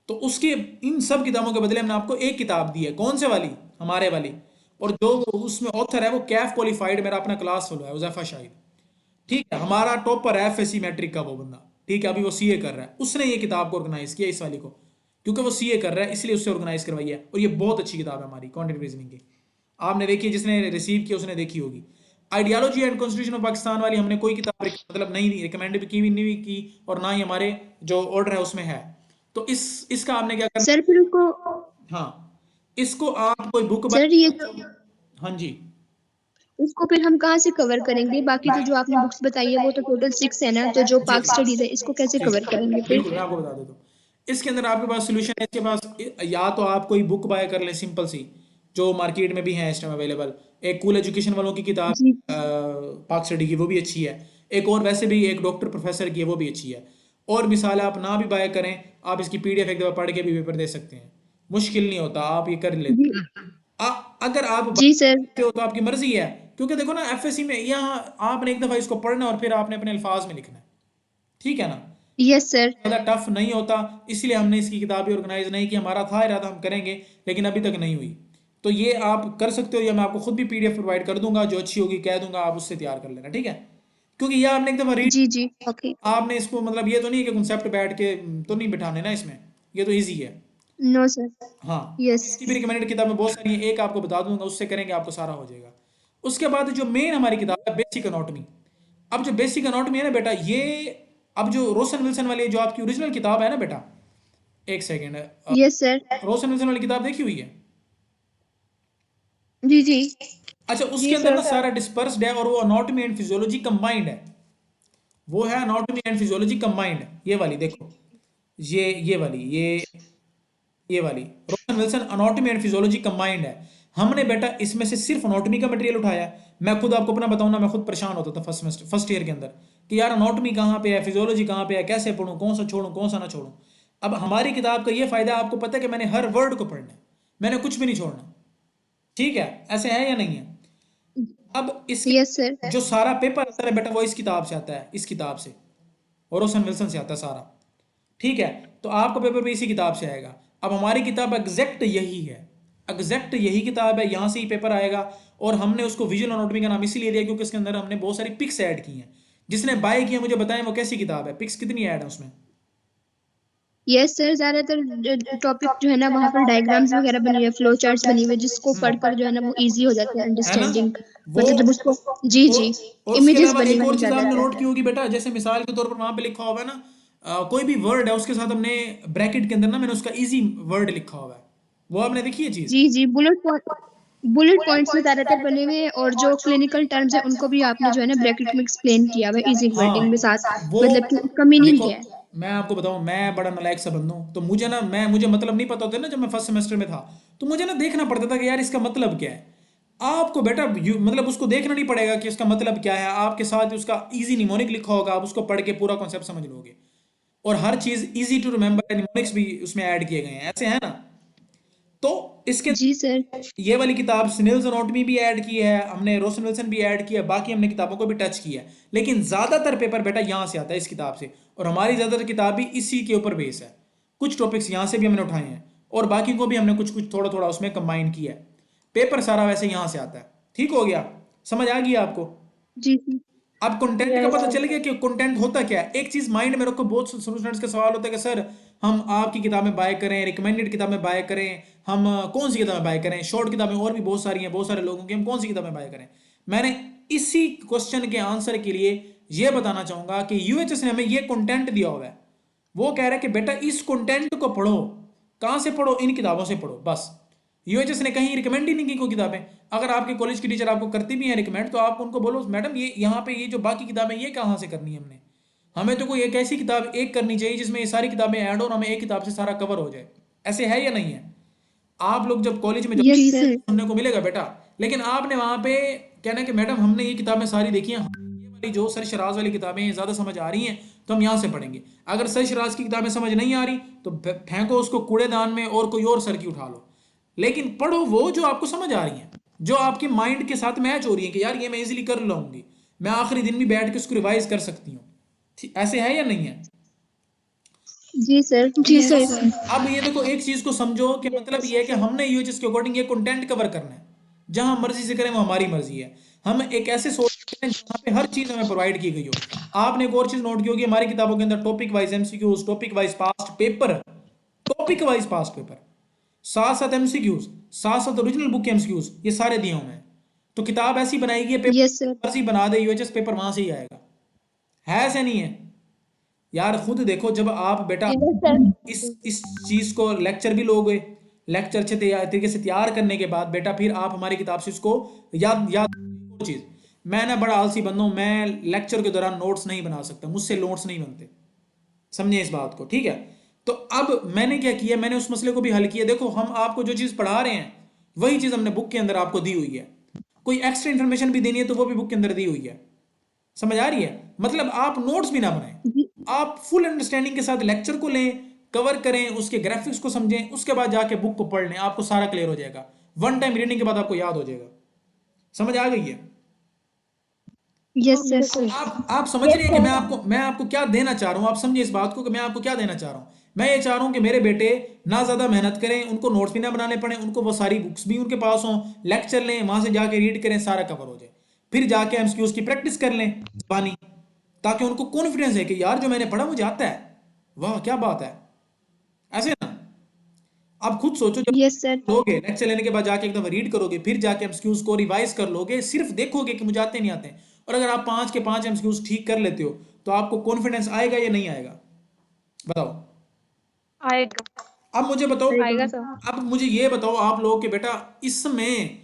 तो उसके इन सब किताबों के बदले हमने आपको एक किताब दी है, कौन से वाली, हमारे वाली, और जो उसमें ऑथर है वो कैफ क्वालिफाइड मेरा अपना क्लास फेलो है, उज़ैफा शाहिद, ठीक है। हमारा टॉपर है एफएससी मैट्रिक का वो बंदा, ठीक है, अभी वो सीए कर रहा है, उसने ये किताब को ऑर्गेनाइज किया इस वाली को, क्योंकि वो सीए कर रहा है इसलिए उससे ऑर्गेनाइज करवाई है। और ये बहुत अच्छी किताब है हमारी क्वांटिटेटिव रीजनिंग की, आपने देखी, जिसने रिसीव किया उसने देखी होगी। Ideology and constitution of Pakistan वाली हमने कोई किताब मतलब नहीं दी, रिकमेंड भी की, भी नहीं की, और ना ही हमारे जो ऑर्डर है उसमें है। तो इसका आपने क्या करना, सर फिर उसको, हाँ, इसको आप कोई बुक सर ये हाँ जी, उसको फिर हम कहाँ से कवर करेंगे? बाकी तो जो आपने बुक्स बताई है वो तो टोटल 6 है ना, तो जो पाक स्टडीज है इसको कैसे कवर करेंगे फिर? बिल्कुल मैं आपको बता देता हूँ। इसके अंदर आपके पास सोल्यूशन है, इसके पास या तो आप कोई बुक बाय कर लें सिंपल सी, जो मार्केट में भी है इस टाइम अवेलेबल। एक कूल एजुकेशन वालों की किताब जी पाक स्टडी की, वो भी अच्छी है। एक और वैसे भी एक डॉक्टर प्रोफेसर की है, वो भी अच्छी है। और मिसाल आप ना भी बाय करें, आप इसकी पीडीएफ एक दफ़ा पढ़ के भी पेपर दे सकते हैं, मुश्किल नहीं होता, आप ये कर लेते। जी अगर आप जी सर। बाय हो तो आपकी मर्जी है, क्योंकि देखो ना एफएससी में यहाँ आपने एक दफ़ा इसको पढ़ना और फिर आपने अपने अल्फाज में लिखना है, ठीक है ना। Yes sir. ज़्यादा टफ नहीं होता, इसलिए हमने इसकी किताबें ऑर्गेनाइज नहीं की। हमारा था इरादा हम करेंगे, लेकिन अभी तक नहीं हुई। तो ये आप कर सकते हो, या मैं आपको खुद भी पीडीएफ प्रोवाइड कर दूंगा, जो अच्छी होगी कह दूंगा, आप उससे तैयार कर लेना, ठीक है। क्योंकि ये आपने एक दफ़ा रीड, जी जी ओके। आपने इसको मतलब ये तो नहीं कि कंसेप्ट बैठ के तो नहीं बिठाने ना इसमें, ये तो ईजी है। No sir. हाँ, यस। इसकी भी रिकमेंडेड किताबें बहुत सारी हैं, एक आपको बता दूंगा, उससे करेंगे आपको सारा हो जाएगा। उसके बाद जो मेन हमारी किताब है बेसिक एनाटॉमी। अब जो बेसिक एनाटॉमी है ना बेटा, ये अब जो रोशन विल्सन वाली जो आपकी ओरिजिनल किताब है ना बेटा, एक सेकेंड, यस सर। रोशन विल्सन वाली किताब देखी हुई है? जी जी अच्छा, उसके जी अंदर ना सर। सारा डिस्पर्स्ड है, और वो अनाटॉमी एंड फिजियोलॉजी कंबाइंड है, वो है अनाटॉमी एंड फिजियोलॉजी कंबाइंड। ये वाली देखो, ये वाली, ये वाली Ross and Wilson anatomy and physiology combined है। हमने बेटा इसमें से सिर्फ अनाटॉमी का मटेरियल उठाया है। मैं खुद आपको अपना बताऊं ना, मैं खुद परेशान होता था फर्स्ट ईयर के अंदर कि यार अनाटॉमी कहाँ पे है, फिजियोलॉजी कहाँ पे है, कैसे पढ़ूं, कौन सा छोड़ूं कौन सा ना छोड़ूं। अब हमारी किताब का ये फायदा है, आपको पता है कि मैंने हर वर्ड को पढ़ना है, मैंने कुछ भी नहीं छोड़ना, ठीक है, ऐसे है या नहीं है। अब इसके यस सर। जो सारा पेपर आता है बेटा वो इस किताब से आता है, इस किताब से, और रोशन विल्सन से आता है सारा, ठीक है। तो आपका पेपर भी इसी किताब से आएगा। अब हमारी किताब एग्जैक्ट यही है, एग्जैक्ट यही किताब है, यहाँ से ही पेपर आएगा। और हमने उसको विजुअल एनाटॉमी का नाम इसीलिए दिया क्योंकि इसके अंदर हमने बहुत सारी पिक्स ऐड की हैं। जिसने बाय किया मुझे बताएं वो कैसी किताब है, पिक्स कितनी ऐड है उसमें? यस सर, ज्यादातर टॉपिक जो है ना वहाँ पर डायग्राम्स वगैरह बनी हुई है, फ्लो चार्ट्स बनी हुई है, जिसको पढ़कर जो है ना वो इजी हो जाता है है ना अंडरस्टैंडिंग। वो। मतलब जब उसको, जी और, जी, और उसके इमेजेस अलावा बनी एक हुई और चीज आपने ज्यादातर। नोट की होगी बेटा, जैसे मिसाल के तौर पर वहां पे लिखा हुआ है ना, कोई भी वर्ड है उसके साथ हमने ब्रैकेट के अंदर ना मैंने उसका इजी वर्ड लिखा हुआ है, वो आपने देखी है चीज? जी जी, बुलेट पॉइंट्स में ज्यादातर बने हुए हैं, और जो क्लिनिकल टर्म्स है उनको भी आपने जो है ना ब्रैकेट में एक्सप्लेन किया हुआ है इजी हाँ, वर्डिंग में साथ, वो मतलब कि उसका मीनिंग देखो, क्या है। मैं आपको बताऊं, मैं बड़ा नालायक सा बंदा हूं, तो मुझे ना मुझे मतलब नहीं पता होता ना, जब मैं फर्स्ट सेमेस्टर में था तो मुझे ना देखना पड़ता था कि यार इसका मतलब क्या है। आपको बेटा मतलब उसको देखना नहीं पड़ेगा कि उसका मतलब क्या है, आपके साथ उसका इजी निमोनिक लिखा होगा, आप उसको पढ़ के पूरा कॉन्सेप्ट समझ लोगे। और हर चीज इजी टू रिमेंबर, निमोनिक्स भी उसमें ऐड किए गए हैं, ऐसे है ना। तो इसके जी सर। ये वाली किताब स्नेल्स एनाटॉमी भी ऐड की है हमने, रोशन विल्सन भी ऐड किया है, बाकी हमने किताबों को भी टच किया है, लेकिन ज्यादातर पेपर बेटा यहाँ से आता है, इस किताब से। और हमारी ज्यादातर किताब भी इसी के ऊपर बेस है, कुछ टॉपिक्स यहाँ से भी हमने उठाए हैं, और बाकी को भी हमने कुछ कुछ थोड़ा थोड़ा उसमें कंबाइन किया है। पेपर सारा वैसे यहाँ से आता है, ठीक हो गया, समझ आ गई आपको? जी जी अब कंटेंट का पता चल गया कि कंटेंट होता क्या है। एक चीज माइंड में रखो, बहुत स्टूडेंट्स का सवाल होता है कि सर हम आपकी किताबें बाय करें, रिकमेंडेड किताबें बाय करें, हम कौन सी किताबें बाय करें, शॉर्ट किताबें और भी बहुत सारी हैं, बहुत सारे लोगों की, हम कौन सी किताबें बाय करें। मैंने इसी क्वेश्चन के आंसर के लिए ये बताना चाहूंगा कि यूएचएस ने हमें ये कंटेंट दिया हुआ है। वो कह रहा है कि बेटा इस कंटेंट को पढ़ो। कहां से पढ़ो? इन किताबों से पढ़ो बस। यूएचएस ने कहीं रिकमेंड ही नहीं की कोई किताबें। अगर आपके कॉलेज की टीचर आपको करती भी हैं रिकमेंड, तो आप उनको बोलो मैडम ये यहाँ पे ये जो बाकी किताबें ये कहाँ से करनी है हमने, हमें तो कोई एक ऐसी किताब एक करनी चाहिए जिसमें ये सारी किताबें ऐड हो और हमें एक किताब से सारा कवर हो जाए। ऐसे है या नहीं है? आप लोग जब कॉलेज में यस जाओगे सर। सुनने को मिलेगा बेटा, लेकिन आपने वहां पे कहना है कि मैडम हमने ये किताबें सारी देखी हैं, ये वाली जो सरशराज वाली किताबें हैं ज्यादा समझ आ रही हैं तो हम यहाँ से पढ़ेंगे। अगर सरशराज की किताबें समझ नहीं आ रही तो फेंको उसको कूड़ेदान में और कोई और सर की उठा लो। लेकिन पढ़ो वो जो आपको समझ आ रही है, जो आपके माइंड के साथ मैच हो रही है कि यार ये मैं इजीली कर लूंगी, मैं आखिरी दिन भी बैठ के उसको रिवाइज कर सकती हूँ। ऐसे है या नहीं है? जी सर। जी सर। अब ये देखो एक चीज को समझो कि मतलब ये है कि हमने यूएचएस के अकॉर्डिंग ये कंटेंट कवर करना है। जहां मर्जी से करें वो हमारी मर्जी है। हम एक ऐसे सोच करें जहां पे हर चीज हमें प्रोवाइड की गई हो। आपने एक और चीज नोट की होगी हमारी किताबों के अंदर topic wise MCQs, topic wise past paper, topic wise past paper, साथ साथ एमसीक्यूज, साथ साथ ओरिजिनल बुक के एमसीक्यूज, ये सारे दिए हुए हैं। तो किताब ऐसी बनाएगी पेपर यस सर। मर्जी बना दे, यूएचएस पेपर वहां से ही आएगा। है ऐसे नहीं है? यार खुद देखो जब आप बेटा इस चीज को लेक्चर भी लोगे, लेक्चर अच्छे तरीके से तैयार करने के बाद बेटा फिर आप हमारी किताब से इसको याद याद चीज। मैं ना बड़ा आलसी बंदा हूं, मैं लेक्चर के दौरान नोट्स नहीं बना सकता, मुझसे नोट्स नहीं बनते। समझे इस बात को? ठीक है। तो अब मैंने क्या किया, मैंने उस मसले को भी हल किया। देखो हम आपको जो चीज पढ़ा रहे हैं वही चीज हमने बुक के अंदर आपको दी हुई है। कोई एक्स्ट्रा इन्फॉर्मेशन भी देनी है तो वो भी बुक के अंदर दी हुई है। समझ आ रही है? मतलब आप नोट्स भी ना बनाएं, आप फुल अंडरस्टैंडिंग के साथ लेक्चर को लें, कवर करें, उसके ग्राफिक्स को समझें, उसके बाद जाके बुक को पढ़ लें, आपको सारा क्लियर हो जाएगा। वन टाइम रीडिंग के बाद आपको याद हो जाएगा। समझ आ गई है? Yes sir. आप समझ रहे हैं कि मैं आपको क्या देना चाह रहा हूं? आप समझिए इस बात को कि मैं आपको क्या देना चाह रहा हूं। मैं ये चाह रहा हूं कि मेरे बेटे ना ज्यादा मेहनत करें, उनको नोट्स भी ना बनाने पड़े, उनको वो सारी बुक्स भी उनके पास हों, लेक्चर लें, वहां से जाके रीड करें, सारा कवर हो जाए, फिर जाके एमसीक्यूज की प्रैक्टिस कर लें जबानी, ताकि उनको कॉन्फिडेंस है कि यार जो मैंने पढ़ा मुझे आता है, वाह क्या बात है। ऐसे ना? आप खुद सोचो जब यस सर। लोगे लेक्चर लेने के बाद जाके एकदम रीड करोगे, फिर जाके एमसीक्यूज को रिवाइज कर लोगे, सिर्फ देखोगे कि मुझे आते नहीं आते, और अगर आप 5 के 5 एमसीक्यूज ठीक कर लेते हो तो आपको कॉन्फिडेंस आएगा या नहीं आएगा? बताओ। आएगा। अब मुझे बताओ, आएगा सर। अब मुझे ये बताओ आप लोग कि बेटा इसमें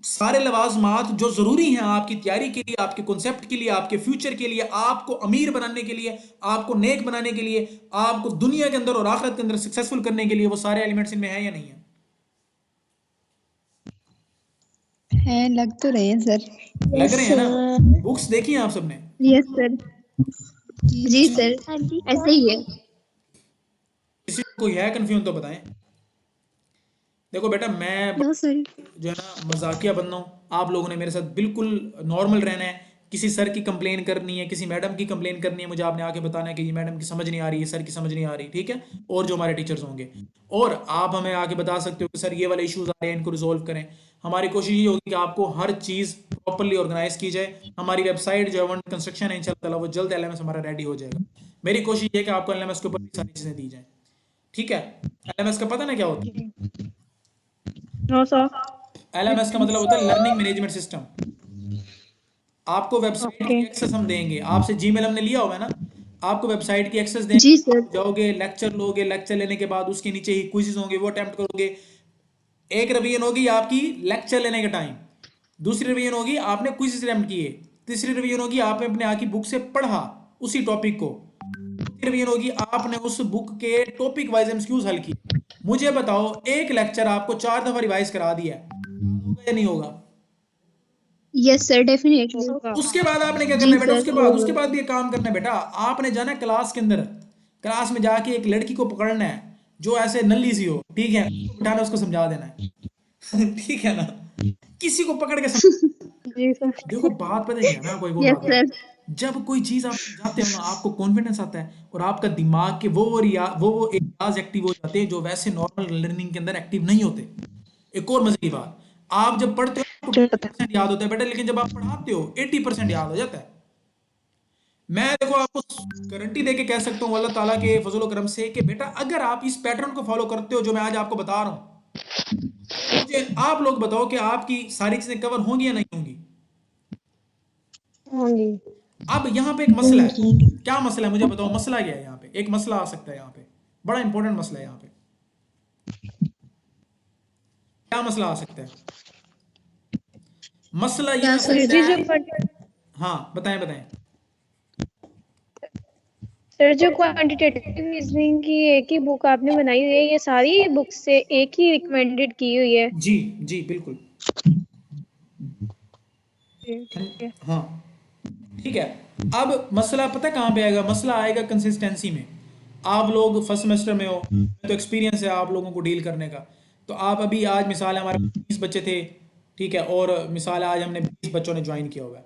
सारे लवाजमात जो जरूरी हैं आपकी तैयारी के लिए, आपके कॉन्सेप्ट के लिए, आपके फ्यूचर के लिए, आपको अमीर बनाने के लिए, आपको नेक बनाने के लिए, आपको दुनिया के अंदर और आखिरत के अंदर सक्सेसफुल करने के लिए, वो सारे एलिमेंट्स इनमें है या नहीं है? हैं, लग तो रहे हैं सर। लग रहे हैं ना? बुक्स देखी हैं आप सबने? Yes sir. जी सर, ऐसे ही है। किसी को कोई है कंफ्यूजन तो बताएं। देखो बेटा मैं नो सर। जो है ना मजाकिया बंदा हूँ, आप लोगों ने मेरे साथ बिल्कुल नॉर्मल रहना है। किसी सर की कंप्लेन करनी है, किसी मैडम की कंप्लेन करनी है, मुझे आपने आके बताना है कि ये मैडम की समझ नहीं आ रही है, सर की समझ नहीं आ रही, ठीक है? और जो हमारे टीचर्स होंगे, और आप हमें आके बता सकते हो कि सर ये वाले इश्यूज आ रहे हैं, इनको रिजोल्व करें। हमारी कोशिश ये होगी कि आपको हर चीज़ प्रॉपरली ऑर्गेनाइज की जाए। हमारी वेबसाइट जो है वन कंस्ट्रक्शन है इंशाल्लाह, वो जल्द एलएमएस हमारा रेडी हो जाएगा। मेरी कोशिश ये है कि आपको एलएमएस के ऊपर भी सारी चीज़ें दी जाएँ। ठीक है? एलएमएस का पता ना क्या होता है? No sir. एलएमएस का मतलब होता है लर्निंग मैनेजमेंट सिस्टम। आपको वेबसाइट की ओके। एक्सेस हम देंगे, आपसे जीमेल हमने लिया होगा ना, आपको वेबसाइट की एक्सेस देंगे, जी सर। आप जाओगे, लेक्चर लोगे, लेक्चर लेने के बाद उसके नीचे ही क्विज़ेस होंगे, वो अटेम्प्ट करोगे। एक रिवीजन होगी आपकी लेक्चर लेने के टाइम, दूसरी रिवीजन होगी आपने क्विज़ेस अटेम्प्ट किए, तीसरी रिवीजन होगी आपने अपने आकी बुक से पढ़ा उसी टॉपिक को, चौथी रिवीजन होगी आपने उस बुक के टॉपिक वाइज एमसीक्यूज हल किए। मुझे बताओ एक लेक्चर आपको 4 दफा रिवाइज करा दिया है, होगा या नहीं होगा? Yes sir, definitely. उसके बाद आपने क्या करना जी है बेटा? सर। उसके बाद भी एक काम करना है बेटा, आपने जाना है क्लास के अंदर, क्लास में जाके एक लड़की को पकड़ना है जो ऐसे नल्ली सी हो, ठीक है? उसको बिठाना, उसको समझा देना है ठीक है ना? किसी को पकड़ के जी सर। देखो बात पता है क्या है, मैं आपको एक और यस बात सर। बताऊं। जब कोई चीज आप समझाते हो ना, आपको कॉन्फिडेंस आता है और आपका दिमाग के वो एरियाज एक्टिव हो जाते हैं जो वैसे नॉर्मल लर्निंग के अंदर एक्टिव नहीं होते। एक और मजे की बात, आप जब पढ़ते हो आपको 20% याद होता है बेटा, लेकिन जब आप पढ़ाते हो 80% याद हो जाता है। मैं देखो आपको गारंटी दे के कह सकता हूँ अल्लाह ताला के फजल करम से कि बेटा अगर आप इस पैटर्न को फॉलो करते हो जो मैं आज आपको बता रहा हूँ, तो मुझे आप लोग बताओ कि आपकी सारी चीजें कवर होंगी या नहीं होंगी। होंगी। अब यहाँ पे एक मसला है, क्या मसला है मुझे बताओ, मसला क्या है यहाँ पे, एक मसला आ सकता है यहाँ पे, बड़ा इंपॉर्टेंट मसला है यहाँ पे, क्या मसला आ सकता है? मसला ये आ क्या सर सर? सकता जी जो है, हाँ बताएं बताएं। सर जो क्वांटिटेटिव रीजनिंग की एक ही बुक आपने बनाई हुई है, ये सारी बुक से एक ही रिकमेंडेड की हुई है। जी जी बिल्कुल, ठीक है। हाँ ठीक है। अब मसला पता है कहाँ पे आएगा, मसला आएगा कंसिस्टेंसी में। आप लोग फर्स्ट सेमेस्टर में हो, तो एक्सपीरियंस है आप लोगों को डील करने का। तो आप अभी आज मिसाल है हमारे 20 बच्चे थे, ठीक है, और मिसाल है आज हमने 20 बच्चों ने ज्वाइन किया हुआ है।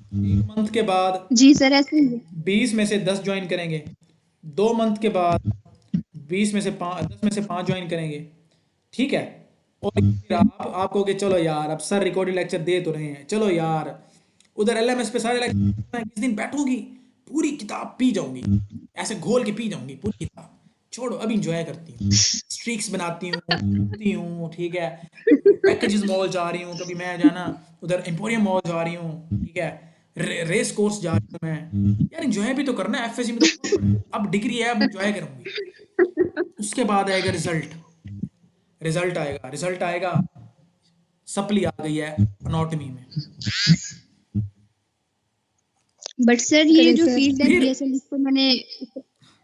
एक मंथ के बाद जी सर, ऐसे ही है। 20 में से 10 ज्वाइन करेंगे, 2 मंथ के बाद 20 में से 10 में से 5 ज्वाइन करेंगे, ठीक है। और फिर आप कहोगे चलो यार अब सर रिकॉर्डेड लेक्चर दे तो रहे हैं, चलो यार उधर एलएमएस पे सारे लेक्चर, किस दिन बैठूंगी पूरी किताब पी जाऊंगी, ऐसे घोल के पी जाऊंगी पूरी किताब, छोड़ो अभी इंजॉय करती हूँ, स्ट्रीक्स बनाती हूँ, घूमती हूँ, ठीक है, पैकेजेस मॉल जा रही हूँ, कभी मैं जाना उधर एम्पोरियम मॉल जा रही हूँ, ठीक है, रेस कोर्स जा रही हूँ मैं, यार इंजॉय भी तो करना है, एफएससी में तो बहुत पढ़ा है। अब डिग्री है, अब इंजॉय करूंगी। उसके बाद आएगा रिजल्ट, रिजल्ट आएगा, सप्ली आ गई है अनॉटमी में, बट सर ये करे जो सर। फील्ड है फिर बीएसएल, इसको मैंने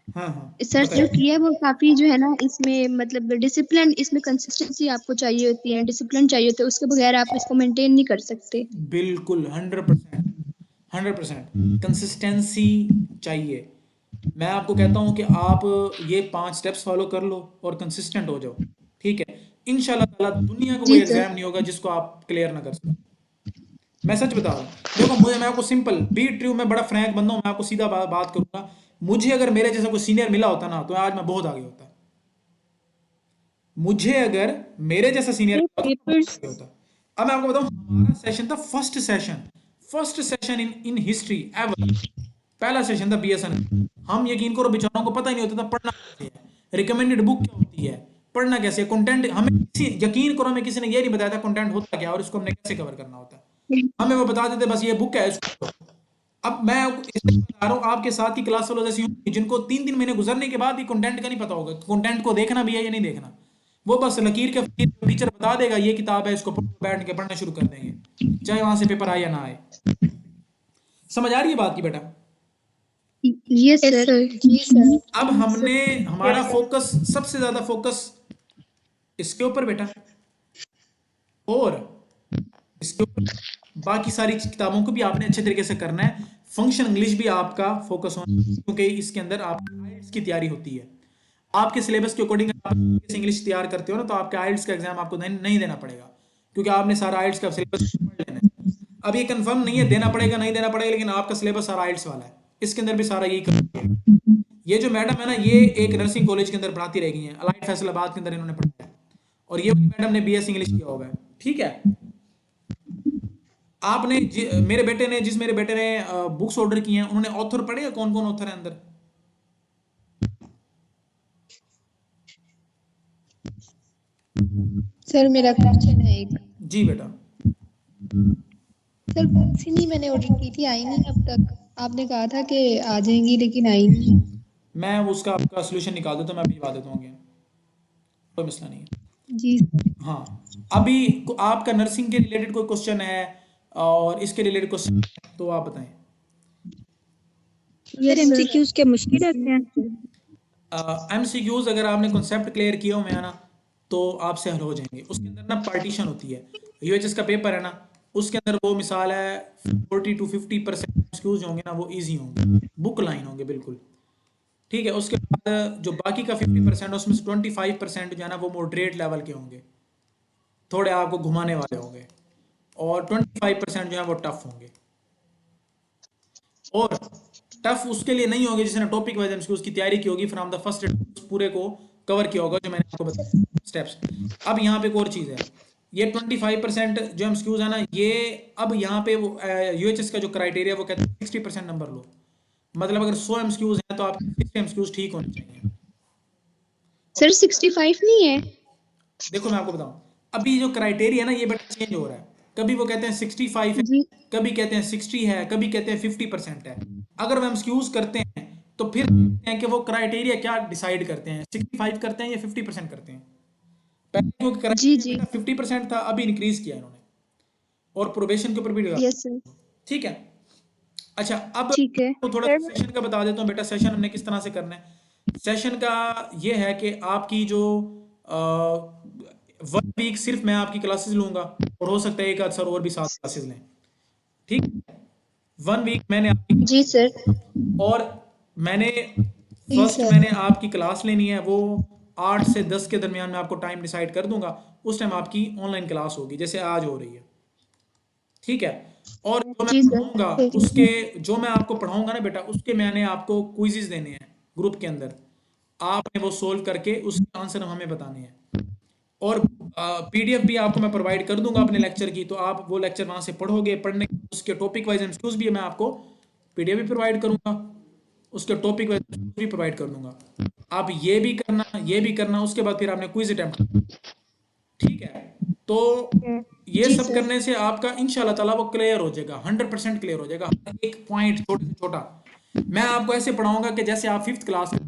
हाँ हाँ सर्च जो बताइए। किया है, वो काफी जो है ना, इसमें मतलब डिसिप्लिन, इसमें कंसिस्टेंसी आपको चाहिए होती है, डिसिप्लिन चाहिए होता है, उसके बगैर आप इसको मेंटेन नहीं कर सकते। बिल्कुल 100%, 100% कंसिस्टेंसी चाहिए। मैं आपको कहता हूँ कि आप ये 5 स्टेप्स फॉलो कर लो और कंसिस्टेंट हो जाओ, ठीक है। इंशाल्लाह ताला दुनिया को कोई जी सर। एग्जाम नहीं होगा जिसको आप क्लियर ना कर सको। मैं सच बता रहा हूँ, देखो मैं आपको सिंपल बी ट्रू, मैं बड़ा फ्रैंक बंदा हूँ, मैं आपको सीधा बात करूंगा। मुझे अगर मेरे जैसा कोई सीनियर मिला होता ना, तो आज मैं बहुत आगे होता। मुझे अगर मेरे जैसा सीनियर ये मिला होता तो बहुत पेपर्स आगे होता। अब मैं आपको बताऊं, हमारा सेशन था first session in history ever, पहला सेशन था बीएसएन। हम यकीन करो बेचारों को पता ही नहीं होता था पढ़ना कैसे है, रिकमेंडेड बुक क्या होती है, पढ़ना कैसे है, कंटेंट हमें यकीन करो हमें किसी ने ये नहीं बताया था कंटेंट होता क्या और इसको हमने कैसे कवर करना होता है। हमें वो बता देते बस ये बुक है इसको। अब मैं इसलिए बता रहा हूँ, आपके साथ की क्लास वालों जैसी होंगी जिनको 3 महीने गुजरने के बाद भी कंटेंट का नहीं पता होगा, कंटेंट को देखना भी है या नहीं देखना। वो बस लकीर के फकीर टीचर बता देगा ये किताब है, इसको पढ़ो, बैठ के पढ़ना शुरू कर देंगे, चाहे वहां से पेपर आए या ना आए। समझ आ रही है बात की बेटा? Yes yes sir. सर। जी सर। अब हमने हमारा फोकस, सबसे ज्यादा फोकस इसके ऊपर बेटा, और इसके ऊपर बाकी सारी किताबों को भी आपने अच्छे तरीके से करना है। फंक्शन इंग्लिश भी आपका फोकस होना है, क्योंकि इसके अंदर आपकी आइल्स की तैयारी होती है। आपके सिलेबस के अकॉर्डिंग आप इंग्लिश तैयार करते हो ना, तो आपके आइल्स का एग्जाम आपको नहीं देना पड़ेगा, क्योंकि आपने सारा आइल्स का सिलेबस पढ़ लेना है। अब ये कंफर्म नहीं है देना पड़ेगा नहीं देना पड़ेगा, लेकिन आपका सिलेबस सारा आइल्स वाला है, इसके अंदर भी सारा यही कर। ये जो मैडम है ना, ये एक नर्सिंग कॉलेज के अंदर पढ़ाती रह गई हैं, अलाइड फैसलाबाद के अंदर इन्होंने पढ़ाया है, और ये वाली मैडम ने बीएस इंग्लिश किया होगा, ठीक है। आपने मेरे बेटे ने बुक्स ऑर्डर की हैं, उन्होंने ऑथर पढ़े हैं, कौन कौन ऑथर है अंदर? सर मेरा क्वेश्चन है एक। जी बेटा। सर बुक्स ही नहीं मैंने ऑर्डर की थी, आई नहीं अब तक। आपने कहा था कि आ जाएंगी लेकिन आई नहीं। मैं उसका आपका सोल्यूशन निकाल देता हूँ, मैं भिजवा देता हूँ again, कोई मसला नहीं है। जी हाँ, अभी आपका नर्सिंग के रिलेटेड कोई क्वेश्चन है और इसके रिलेटेड क्वेश्चन तो आप बताएं। सर एमसीक्यूज के मुश्किल रहते हैं। एमसीक्यूज अगर आपने कॉन्सेप्ट क्लियर किया हो मैं ना, तो आपसे हल हो जाएंगे। उसके अंदर ना पार्टीशन होती है, यूएचएस का पेपर है ना, उसके अंदर वो मिसाल है 40 to 50% एमसीक्यूज होंगे ना, वो इजी होंगे, बुक लाइन होंगे बिल्कुल, ठीक है। उसके बाद जो बाकी का 50% उसमें से 25% जो है ना वो मॉडरेट लेवल के होंगे, थोड़े आपको घुमाने वाले होंगे, और 25% जो है वो टफ होंगे। और टफ उसके लिए नहीं होगी जिसने टॉपिक वाइज एमसीक्यूज की तैयारी की होगी, फ्रॉम द फर्स्ट पूरे को कवर किया होगा जो मैंने आपको बताया स्टेप्स। अब यहाँ पे एक और चीज़ है, ये 25% जो एमसीक्यूज है ना, ये अब यहाँ पे वो यूएचएस का जो क्राइटेरिया वो कहते हैं 60% नंबर लो। मतलब अगर 100 एमसीक्यूज हैं तो आपके 60 एमसीक्यूज ठीक होने चाहिए। सर 65 नहीं है? देखो मैं आपको बताऊं, अभी जो क्राइटेरिया है ना ये बड़ा चेंज हो रहा है। कभी वो कहते हैं 65 है, जी कभी कहते हैं 60 है, कभी कहते हैं 50% है। अगर वो एमसीक्यूज करते हैं तो फिर देखते हैं कि वो क्राइटेरिया क्या डिसाइड करते हैं, 65 करते हैं या 50% करते हैं। पहले क्योंकि जी क्राइटेरिया जी 50% था, अभी इंक्रीज किया इन्होंने, और प्रोबेशन के ऊपर भी लगा। यस सर ठीक है। अच्छा, अब ठीक है। तो थोड़ा सा सेशन का बता देता हूँ बेटा। सेशन हमने किस तरह से करना है। सेशन का ये है कि आपकी जो 1 वीक सिर्फ मैं आपकी क्लासेस लूंगा, और हो सकता है एक आध सर और भी साथ क्लासेस लें। ठीक है, 1 वीक मैंने आपकी जी सर और मैंने जी फर्स्ट सर। मैंने आपकी क्लास लेनी है, वो 8 से 10 के दरमियान में आपको टाइम डिसाइड कर दूंगा। उस टाइम आपकी ऑनलाइन क्लास होगी जैसे आज हो रही है। ठीक है, और जो मैं जी सर पढ़ाऊंगा ठीक है। उसके, जो मैं आपको पढ़ाऊंगा ना बेटा, उसके मैंने आपको क्विज़ेस देने हैं ग्रुप के अंदर। आपने वो सोल्व करके उसके आंसर हमें बताने हैं, और पीडीएफ भी आपको मैं प्रोवाइड कर दूंगा अपने लेक्चर की। तो आप वो लेक्चर वहां से पढ़ोगे, पढ़ने के बाद उसके टॉपिक वाइज एमसीक्यूज भी मैं आपको पीडीएफ भी प्रोवाइड करूंगा, उसके टॉपिक वाइज भी प्रोवाइड कर दूंगा। आप ये भी करना, ये भी करना, उसके बाद फिर आपने क्विज अटेम्प्ट। ठीक है, तो ये जी सब सर करने से आपका इंशाल्लाह ताला वो क्लियर हो जाएगा, 100% क्लियर हो जाएगा। हर एक पॉइंट छोटे से छोटा मैं आपको ऐसे पढ़ाऊंगा कि जैसे आप 5th क्लास में।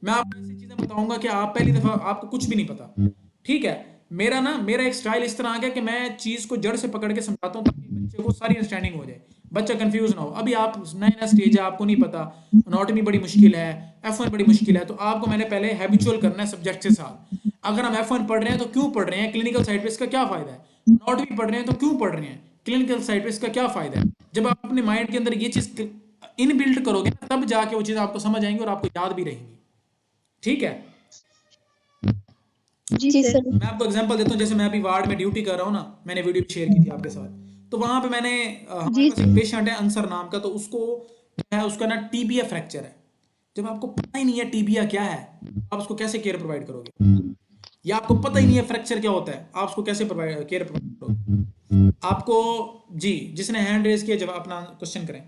मैं आपको ऐसी चीजें बताऊंगा कि आप पहली दफा, आपको कुछ भी नहीं पता। ठीक है, मेरा एक स्टाइल इस तरह आ गया कि मैं चीज को जड़ से पकड़ के समझाता हूँ ताकि बच्चे को सारी अंडरस्टैंडिंग हो जाए, बच्चा कंफ्यूज ना हो। अभी आप नया नया स्टेज है, आपको नहीं पता, अनाटॉमी बड़ी मुश्किल है, F1 बड़ी मुश्किल है, तो आपको मैंने पहले हैबिचुअल करना है सब्जेक्ट के साथ। अगर हम F1 पढ़ रहे हैं तो क्यों पढ़ रहे हैं, क्लिनिकल साइड पे इसका क्या फायदा है। अनाटॉमी पढ़ रहे हैं तो क्यों पढ़ रहे हैं, क्लिनिकल साइड पे इसका क्या फायदा है। जब आप अपने माइंड के अंदर ये चीज इन बिल्ड करोगे तब जाके वो चीज़ आपको समझ आएंगी और आपको याद भी रहेंगी। ठीक है, जी जी सर सर। मैं आपको एग्जांपल देता हूँ। जैसे मैं अभी वार्ड में ड्यूटी कर रहा हूँ ना, मैंने वीडियो भी शेयर की थी आपके साथ। तो वहां पे मैंने हमारे जी पास एक पेशेंट है अंसर नाम का, तो उसको क्या है, उसका ना टीबिया फ्रैक्चर है। जब आपको पता ही नहीं है टीबिया क्या है, आप उसको कैसे केयर प्रोवाइड करोगे, या आपको पता ही नहीं है फ्रैक्चर क्या होता है, आप उसको कैसे प्रोवाइड केयर प्रोवाइड करोगे। आपको, जी जिसने हैंड रेज किया, जब अपना क्वेश्चन करें।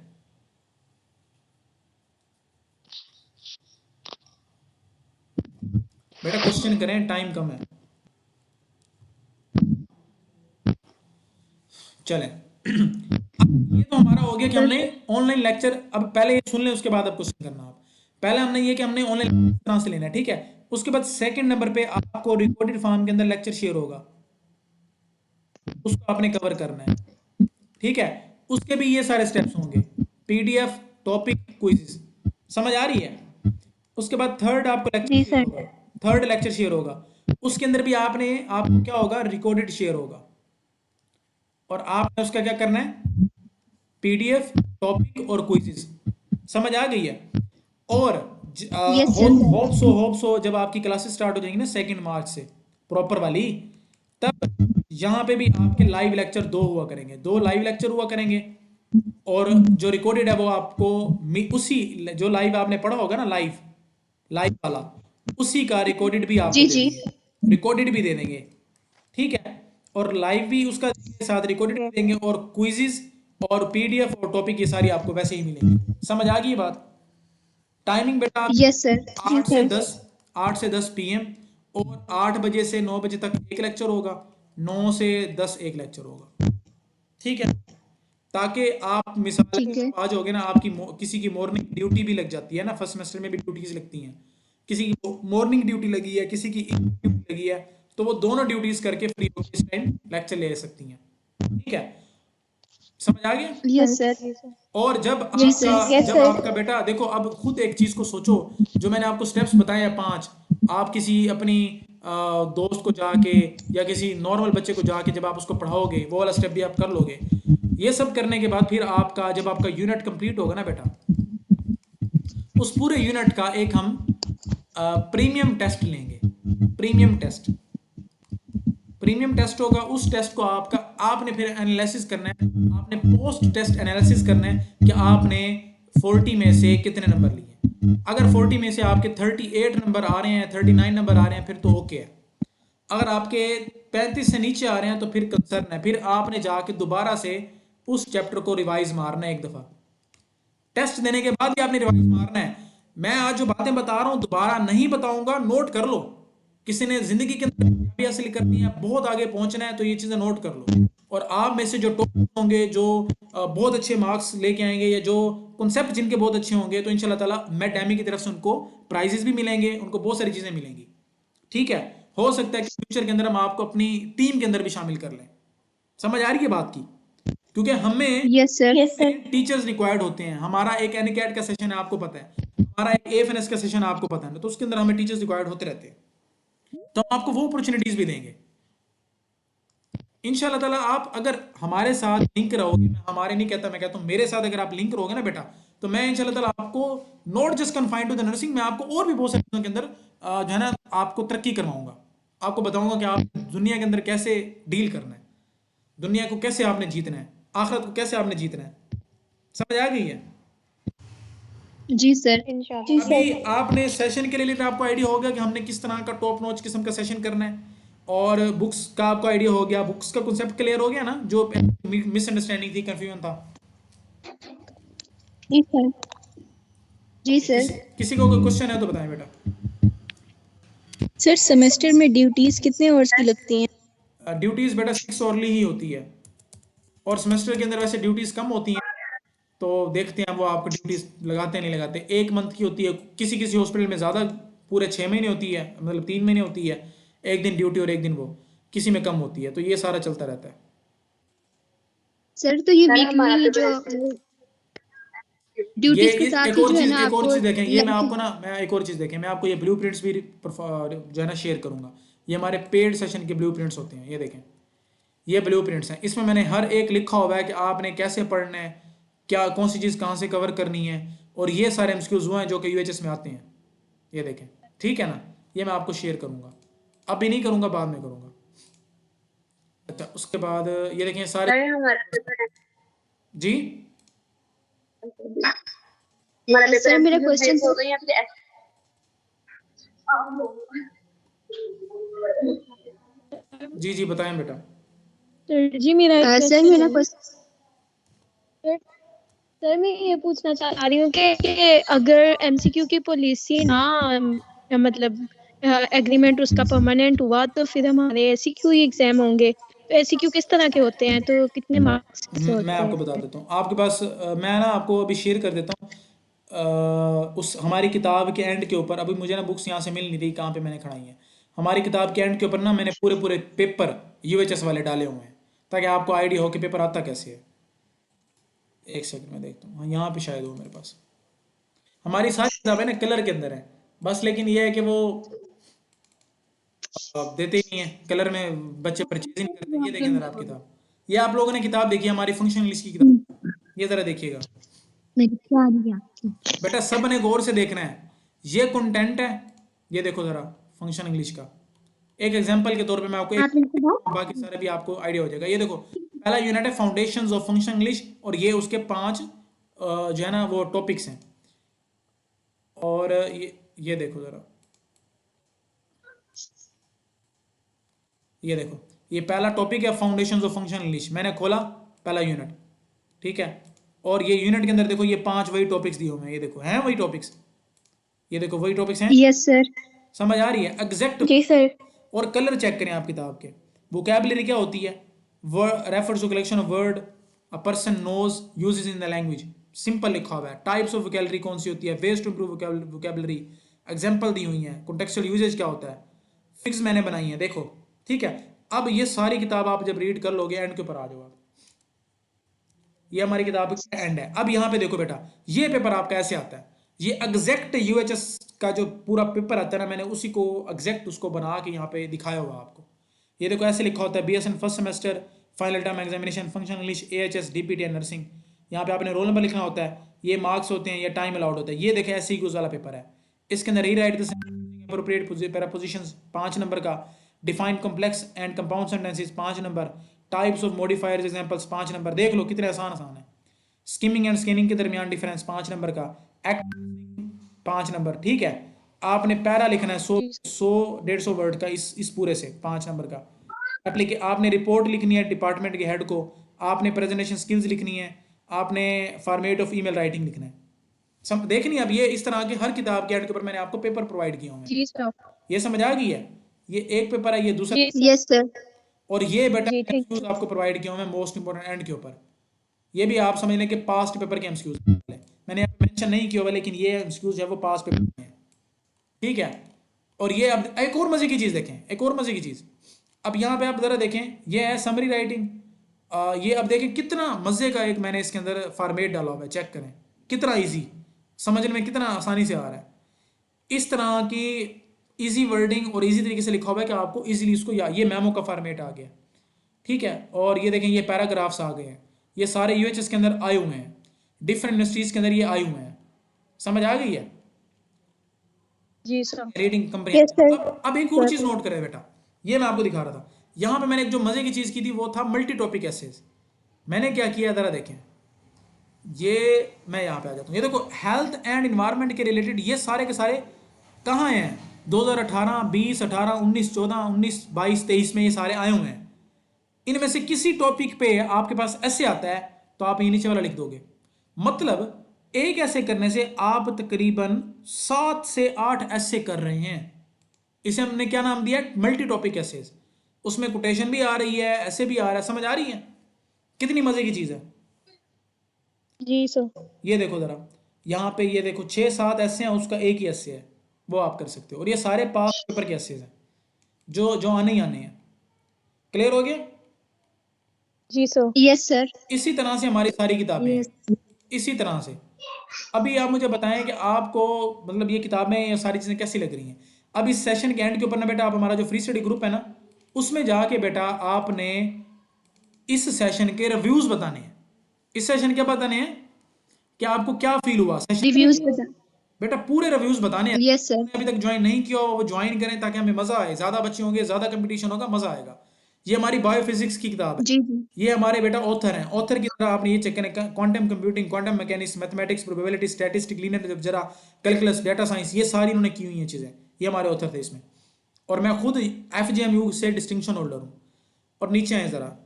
बेटा क्वेश्चन करें, टाइम कम है। चलें, ये तो हमारा हो गया कि हमने ऑनलाइन लेक्चर, अब पहले ये सुन लें उसके बाद अब क्वेश्चन करना। आप पहले हमने ये कि हमने ऑनलाइन तरह से लेना है। ठीक है, उसके बाद सेकंड नंबर पे आपको रिकॉर्डेड फॉर्म के अंदर लेक्चर शेयर होगा, उसको आपने कवर करना है। ठीक है, उसके भी ये सारे स्टेप्स होंगे, पीडीएफ, टॉपिक, क्विज़। समझ आ रही है। उसके बाद थर्ड आपको लेक्चर जी शेयर सर। होगा, थर्ड लेक्चर शेयर होगा, उसके अंदर भी आपको क्या होगा, रिकॉर्डेड शेयर होगा, और आपने उसका क्या करना है, पीडीएफ, टॉपिक और क्विज़। समझ आ गई है। और यस सर होप सो जब आपकी क्लासेस स्टार्ट हो जाएंगी ना 2 मार्च से प्रॉपर वाली, तब यहाँ पे भी आपके लाइव लेक्चर 2 हुआ करेंगे, 2 लाइव लेक्चर हुआ करेंगे। और जो रिकॉर्डेड है वो आपको उसी जो लाइव आपने पढ़ा होगा ना, लाइव लाइव वाला, उसी का रिकॉर्डेड भी आपको जी दे जी देंगे, रिकॉर्डेड भी दे देंगे। ठीक है, और लाइव भी उसका साथ रिकॉर्डेड भी देंगे, और क्विज़ेस और पीडीएफ और टॉपिक ये सारी आपको वैसे ही मिलेंगी। समझ आ गई ये बात। टाइमिंग बेटा आप यस सर 8 से 10 पीएम, और 8 बजे से 9 बजे तक एक लेक्चर होगा, 9 से 10 एक लेक्चर होगा। ठीक है, ताकि आप मिसाल ठीक है आ जाओगे ना, आपकी किसी की मॉर्निंग ड्यूटी भी लग जाती है ना, फर्स्ट सेमेस्टर में भी ड्यूटीज लगती हैं, किसी की मॉर्निंग ड्यूटी लगी है, किसी की ड्यूटी लगी है, तो वो दोनों ड्यूटीज करके फ्री होकर इस टाइम लेक्चर ले सकती हैं। ठीक है, समझ आ गया। यस सर और जी सर जब आपका बेटा, देखो अब खुद एक चीज को सोचो, जो मैंने आपको स्टेप्स बताए हैं 5, आप किसी अपनी दोस्त को जाके या किसी नॉर्मल बच्चे को जाके जब आप उसको पढ़ाओगे, वो वाला स्टेप भी आप कर लोगे। ये सब करने के बाद फिर आपका जब आपका यूनिट कंप्लीट होगा ना बेटा, उस पूरे यूनिट का एक हम प्रीमियम टेस्ट लेंगे। प्रीमियम टेस्ट होगा, उस टेस्ट को आपने फिर एनालिसिस करना है, आपने पोस्ट टेस्ट एनालिसिस करना है कि आपने 40 में से कितने नंबर लिए। अगर 40 में से आपके 38 नंबर आ रहे हैं, 39 नंबर आ रहे हैं, फिर तो ओके है। अगर आपके 35 से नीचे आ रहे हैं तो फिर कंसर्न है, फिर आपने जाके दोबारा से उस चैप्टर को रिवाइज मारना है एक दफ़ा, टेस्ट देने के बाद ही आपने रिवाइज मारना है। मैं आज जो बातें बता रहा हूं दोबारा नहीं बताऊंगा, नोट कर लो। किसी ने जिंदगी के अंदर कामयाबी हासिल करनी है, बहुत आगे पहुंचना है, तो ये चीजें नोट कर लो। और आप में से जो टॉप होंगे, जो बहुत अच्छे मार्क्स लेके आएंगे, या जो कॉन्सेप्ट जिनके बहुत अच्छे होंगे, तो इंशाल्लाह ताला मैडमी की तरफ से उनको प्राइजेस भी मिलेंगे, उनको बहुत सारी चीजें मिलेंगी। ठीक है, हो सकता है कि फ्यूचर के अंदर हम आपको अपनी टीम के अंदर भी शामिल कर लें। समझ आ रही है बात की? क्योंकि हमें यस सर। टीचर्स रिक्वायर्ड होते हैं। हमारा एक एनकेट का सेशन है, आपको पता है, हमारा एक एएफएनएस का सेशन है, आपको पता है ना, तो उसके अंदर हमें टीचर्स रिक्वायर्ड होते रहते हैं, तो हम आपको वो अपॉर्चुनिटीज भी देंगे इंशाल्लाह ताला। आप अगर हमारे साथ लिंक रहोगे, मैं हमारे नहीं कहता, मैं कहता हूँ मेरे साथ अगर आप लिंक रहोगे ना बेटा, तो मैं इंशाल्लाह ताला आपको not just confined to the nursing, मैं आपको और भी बहुत सारी चीज़ों के अंदर जो है ना आपको तरक्की करवाऊंगा, आपको बताऊंगा कि आप दुनिया के अंदर कैसे डील करना है, दुनिया को कैसे आपने जीतना है, आखिरत को कैसे आपने जीतना है। समझ आ गई है? जी सर। इंशाल्लाह। अभी आपने सेशन के लिए तो आपको आइडिया हो गया कि हमने किस तरह का टॉप नॉच किस्म का सेशन करना है, और बुक्स का आपको आइडिया हो गया, बुक्स का कॉन्सेप्ट क्लियर हो गया ना, जो मिसअंडरस्टैंडिंग थी, कंफ्यूजन था। जी सर। जी सर। किसी को कोई क्वेश्चन है तो बताएं बेटा। सर सेमेस्टर में ड्यूटीज कितने आवर्स की लगती हैं? ड्यूटीज बेटा 6 आवरली ही होती है, और सेमेस्टर के अंदर वैसे ड्यूटीज कम होती हैं, तो देखते हैं वो आपको ड्यूटीज लगाते हैं नहीं लगाते। 1 मंथ की होती है, किसी किसी हॉस्पिटल में ज़्यादा पूरे 6 महीने होती है, मतलब 3 महीने होती है, 1 दिन ड्यूटी और 1 दिन वो, किसी में कम होती है, तो ये सारा चलता रहता है। सर तो ये वीकली जो ड्यूटीज के साथ एक ही और जो है चीज, ना एक और आपको चीज देखें, ये मैं आपको ना, मैं एक और चीज देखें, मैं आपको ये ब्लूप्रिंट्स भी जो है ना शेयर करूंगा। ये हमारे पेड सेशन के ब्लूप्रिंट्स होते हैं, ये देखें, ये ब्लूप्रिंट्स हैं। इसमें मैंने हर एक लिखा हुआ है कि आपने कैसे पढ़ना है, क्या कौन सी चीज़ कहाँ से कवर करनी है, और ये सारे एमसीक्यूज वो हैं जो कि यूएचएस में आते हैं, ये देखें। ठीक है ना, ये मैं आपको शेयर करूंगा, अभी नहीं करूंगा, बाद में करूंगा। अच्छा, उसके बाद ये देखें सारे जी, सर मेरा क्वेश्चन जी जी बताएं बेटा। जी मेरा एक सर क्वेश्चन मेरा है। क्वेश्चन सर मैं ये पूछना चाह रही हूँ कि अगर एमसीक्यू की पॉलिसी ना मतलब एग्रीमेंट उसका परमानेंट हुआ, तो फिर हमारे एसीक्यू ही एग्जाम होंगे, तो एसीक्यू किस तरह के होते हैं, तो कितने मार्क्स से मैं होते आपको बता हैं? देता हूँ, आपके पास मैं ना आपको अभी शेयर कर देता हूँ उस हमारी किताब के एंड के ऊपर। अभी मुझे ना बुक्स यहाँ से मिल नहीं रही, कहाँ पे मैंने खड़ाई है। हमारी किताब के एंड के ऊपर ना मैंने पूरे पूरे पेपर यूएचएस वाले डाले हुए हैं, ताकि आपको आइडिया हो कि पेपर आता कैसे है। एक सेकंड में देखता हूँ, हाँ यहाँ पे शायद हो मेरे पास। हमारी सारी किताबें ना कलर के अंदर है बस, लेकिन ये है कि वो देते ही नहीं है कलर में, बच्चे परचेज नहीं करते। ये देखें जरा आप किताब, ये आप लोगों ने किताब देखी है हमारी फंक्शनल इंग्लिश की किताब, ये जरा देखिएगा बेटा, सब ने गौर से देखना है। ये कंटेंट है, ये देखो जरा फंक्शन इंग्लिश का। एक एग्जांपल के तौर पे मैं आपको एक, बाकी सारे भी आपको आइडिया हो जाएगा। ये देखो, पहला यूनिट है फाउंडेशंस ऑफ फंक्शन इंग्लिश, और ये उसके 5 जो है ना वो टॉपिक्स हैं। और ये देखो जरा, ये देखो, ये पहला टॉपिक है फाउंडेशंस ऑफ फंक्शन इंग्लिश, मैंने खोला पहला यूनिट, ठीक है। और ये यूनिट के अंदर देखो, ये 5 वही टॉपिक्स दिए हुए हैं, ये देखो हैं वही टॉपिक्स, ये देखो वही टॉपिक्स हैं। Yes sir. समझ आ रही है? एग्जैक्ट। जी सर। और कलर चेक करें आप किताब के। वोकैबुलरी क्या होती है? Word refers to collection of word a person knows uses in the language, simple लिखा हुआ है। टाइप्स ऑफ वोकैबुलरी कौन सी होती है, ways to improve vocabulary, example दी हुई है, कॉन्टेक्चुअल यूजेज क्या होता है, फिक्स मैंने बनाई है, देखो। ठीक है, अब ये सारी किताब आप जब रीड कर लोगे, एंड के ऊपर आ जाओ आप। ये हमारी किताब का एंड है। अब यहाँ पे देखो बेटा, ये पेपर आपका ऐसे आता है, ये एग्जैक्ट यूएचएस का जो पूरा पेपर आता है ना, मैंने उसी को एग्जैक्ट उसको बना के यहाँ पे दिखाया हुआ आपको। ये देखो ऐसे लिखा होता है, BSN first semester final term examination function English AHS DPT and nursing. यहाँ पे आपने रोल नंबर लिखना होता है, ये मार्क्स होते हैं, ये टाइम अलाउड होता है। ये देखें ऐसे ही वाला पेपर है, इसके अंदर रीराइट अप्रोप्रिएट पैरापोजिशंस 5 नंबर का, define complex and compound sentences 5 number, types of modifiers examples 5 number. देख लो कितने आसान आसान है। स्किमिंग एंड स्कैनिंग के दरमियान डिफरेंस 5 नंबर का, एक्ट 5 नंबर। ठीक है, आपने पैरा लिखना है 100-150 वर्ड का इस पूरे से 5 नंबर का। आपने रिपोर्ट लिखनी है डिपार्टमेंट के हेड को, आपने प्रेजेंटेशन स्किल्स लिखनी है, आपने फॉर्मेट ऑफ ईमेल राइटिंग लिखना है। देखनी अब ये इस तरह के हर किताब के हेड के ऊपर मैंने आपको पेपर प्रोवाइड किए होंगे। जी सर। ये समझ आ गई है? ये एक पेपर है, ये दूसरा, यस सर। और ये बेटा जी, thank एमसीक्यूज आपको प्रोवाइड किए होंगे मोस्ट इंपोर्टेंट एंड के ऊपर। ये भी आप समझ लें कि पास्ट पेपर के एमसीक्यूज मैंने मेंशन नहीं किया हुआ, लेकिन ये एमसीक्यूज है वो पास्ट पेपर में है, ठीक है। और ये अब एक और मजे की चीज देखें, एक और मजे की चीज, अब यहाँ पे आप जरा देखें, ये है समरी राइटिंग। ये अब देखें कितना मजे का एक मैंने इसके अंदर फॉर्मेट डाला हुआ है, चेक करें कितना इजी, समझने में कितना आसानी से आ रहा है। इस तरह की इजी वर्डिंग और इजी तरीके से लिखा हुआ है कि आपको इजीली इसको ये मेमो का फॉर्मेट आ गया, ठीक है। और ये देखें ये पैराग्राफ्स आ गए हैं, ये सारे यूएचएस के अंदर आए हुए हैं, डिफरेंट यूनिवर्सिटीज के अंदर ये आए हुए हैं, समझ आ गई है? जी सर। Reading comprehension. अब एक और चीज नोट करें बेटा, ये मैं आपको दिखा रहा था, यहाँ पे मैंने एक जो मजे की चीज की थी वो था मल्टी टॉपिक एसेज। मैंने क्या किया जरा देखें, ये मैं यहाँ पे आ जाता हूँ, ये देखो हेल्थ एंड इन्वायरमेंट के रिलेटेड ये सारे के सारे कहाँ हैं, 2018, 20, 18, 19, 14, 19, 22, 23 में ये सारे आए हुए हैं। इनमें से किसी टॉपिक पे आपके पास ऐसे आता है तो आप ये नीचे वाला लिख दोगे। मतलब एक ऐसे करने से आप तकरीबन 7 से 8 ऐसे कर रहे हैं। इसे हमने क्या नाम दिया, मल्टी टॉपिक एसेज। उसमें कोटेशन भी आ रही है, ऐसे भी आ रहा है, समझ आ रही है? कितनी मजे की चीज है। जी सर। ये देखो जरा, यहाँ पे ये देखो 6-7 ऐसे हैं, उसका एक ही ऐसे है, वो आप कर सकते हो। और ये सारे पास पेपर के ऐसेज हैं जो आने ही आने हैं। क्लियर हो गया? जी सर। Yes sir. इसी तरह से हमारी सारी किताबें हैं, इसी तरह से। अभी आप मुझे बताएं कि आपको मतलब ये किताबें, ये सारी चीज़ें कैसी लग रही हैं। अब इस सेशन के एंड के ऊपर ना बेटा, आप हमारा जो फ्री स्टडी ग्रुप है ना, उसमें जाके बेटा आपने इस सेशन के रिव्यूज बताने हैं। इस सेशन क्या बताने हैं कि आपको क्या फील हुआ सेशन, रिव्यूज बता। बेटा पूरे रिव्यूज बताने हैं। Yes sir. अभी तक ज्वाइन नहीं किया हो वो ज्वाइन करें, ताकि हमें मजा आए, ज्यादा बच्चे होंगे, ज्यादा कंपटीशन होगा, मजा आएगा। ये हमारी बायोफिजिक्स की किताब है। जी जी। ये हमारे बेटा ऑथर हैं, ऑथर की तरह आपने ये चेक करें, quantum computing, quantum mechanics, mathematics, probability, statistic, linear algebra, calculus, data science, ये सारी इन्होंने की हुई हैं चीज़ें। ये हमारे ऑथर थे इसमें, और मैं खुद FJMU से डिस्टिंक्शन होल्डर हूँ। और नीचे आए ज़रा,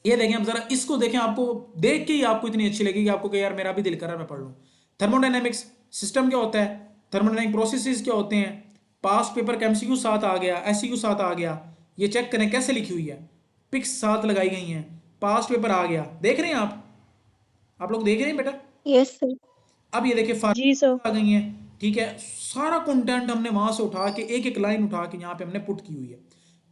ये देखें, अब जरा इसको देखें, आपको देख के ही आपको इतनी अच्छी लगेगी आपको कि यार मेरा भी दिल कर रहा है मैं पढ़ लूँ। थर्मोडायनेमिक्स सिस्टम क्या होता है, थर्मोडायनेमिक प्रोसेसेस क्या होते हैं, पास्ट पेपर का MCQ 7 आ गया, SCQ 7 आ गया। ये चेक करें कैसे लिखी हुई है, पिक्स 7 लगाई गई हैं, पास्ट पेपर आ गया। देख रहे हैं आप लोग देख रहे हैं बेटा? Yes sir. अब ये देखिए जी सर। आ गई हैं, ठीक है। सारा कंटेंट हमने वहां से उठा के एक एक लाइन उठा के यहाँ पे हमने पुट की हुई है।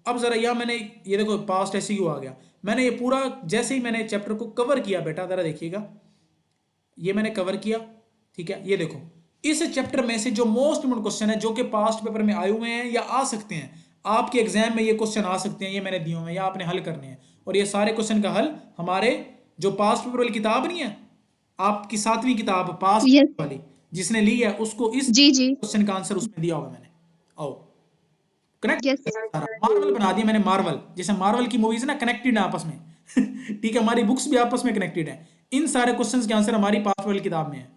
अब जरा यह मैंने ये देखो पास्ट SCQ आ गया, मैंने ये पूरा जैसे ही मैंने चैप्टर को कवर किया बेटा, जरा देखिएगा, ये मैंने कवर किया, ठीक है। ये देखो इस चैप्टर में से जो मोस्ट इंपोर्टेंट क्वेश्चन है, जो कि पास्ट पेपर में आए हुए हैं या आ सकते हैं, आपके एग्जाम में ये क्वेश्चन आ सकते हैं, ये मैंने दिए हुए हैं या आपने हल करने हैं। और ये सारे क्वेश्चन का हल हमारे जो पास्ट पेपर वाली किताब नहीं है, आपकी 7वीं किताब पास्ट Yes. वाली जिसने ली है, उसको इस जी जी। क्वेश्चन का आंसर उसमें दिया होगा मैंने। आओ कनेक्ट, यस। मार्वल बना दिया मैंने, मार्वल जैसे मार्वल की मूवीज ना कनेक्टेड है आपस में ठीक है, हमारी बुक्स भी आपस में कनेक्टेड है। इन सारे क्वेश्चंस के आंसर हमारी पास्ट वाली किताब में है,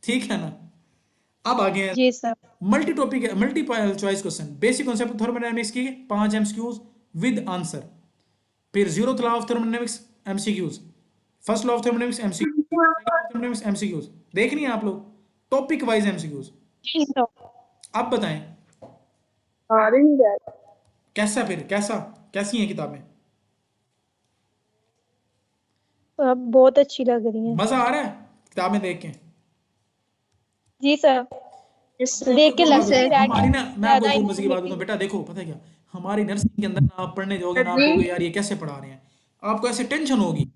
ठीक है ना। अब आगे हैं जी sir. Multi topic, multiple choice question, basic concept of thermodynamics की 5 MCQs विद आंसर, फिर zeroth law of thermodynamics MCQs, first law of thermodynamics MCQs, second law of thermodynamics MCQs। देख रही हैं आप लोग, टॉपिक वाइज MCQs। जी sir. आप बताएं कैसा, फिर कैसी हैं किताबें? अब बहुत अच्छी लग रही है। मजा आ रहा है किताबें देख के? जी सर। देख के बात लग बताऊं, रहा है हमारी ना, मैं आपको ज्यादा एक मजे की बात बताऊं बेटा, देखो पता है क्या, हमारी नर्सिंग के अंदर ना आप पढ़ने जाओगे ना, आप कहोगे यार ये कैसे पढ़ा रहे हैं, आपको ऐसे टेंशन होगी।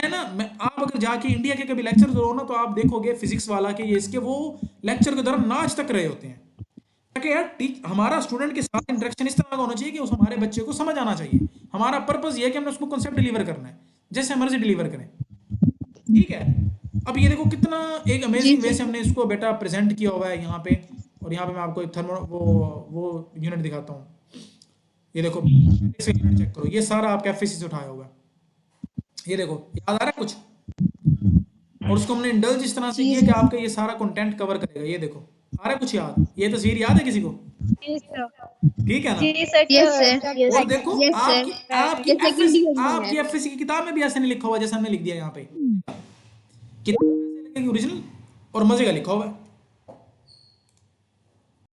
आप अगर जाके इंडिया के कभी लेक्चर हो ना, तो आप देखोगे फिजिक्स वाला के ये इसके वो लेक्चर के दौरान नाच तक रहे होते हैं, ताकि यार हमारा स्टूडेंट के साथ इंटरेक्शन इस तरह का होना चाहिए कि उस हमारे बच्चे को समझ आना चाहिए। हमारा पर्पस ये है कि हमने उसको कॉन्सेप्ट डिलीवर करना है, जैसे मर्जी डिलीवर करें, ठीक है। अब ये देखो कितना एक अमेजिंग वे से हमने इसको बेटा प्रेजेंट किया हुआ है यहाँ पे। और यहाँ पे मैं आपको एक थर्मो वो यूनिट दिखाता हूँ। ये देखो यूनिट चेक करो, ये सारा आपका FSC से उठाया होगा। ये देखो याद आ रहा है कुछ, और उसको हमने इंडल्ज इस तरह से किया कि आपका ये सारा कंटेंट कवर करेगा। ये देखो आ रहा है कुछ याद? ये तस्वीर याद है किसी को? जी सर। ठीक है ना? जी सर। Yes sir. यस और देखो यस सर। आपकी आपकी ये सेकंड ईयर में है। आपकी एफएससी की किताब में भी ऐसे नहीं लिखा हुआ जैसे हमने लिख दिया यहाँ पे। किताब में ऐसे लगेगी ओरिजिनल और मजे का लिखा हुआ है।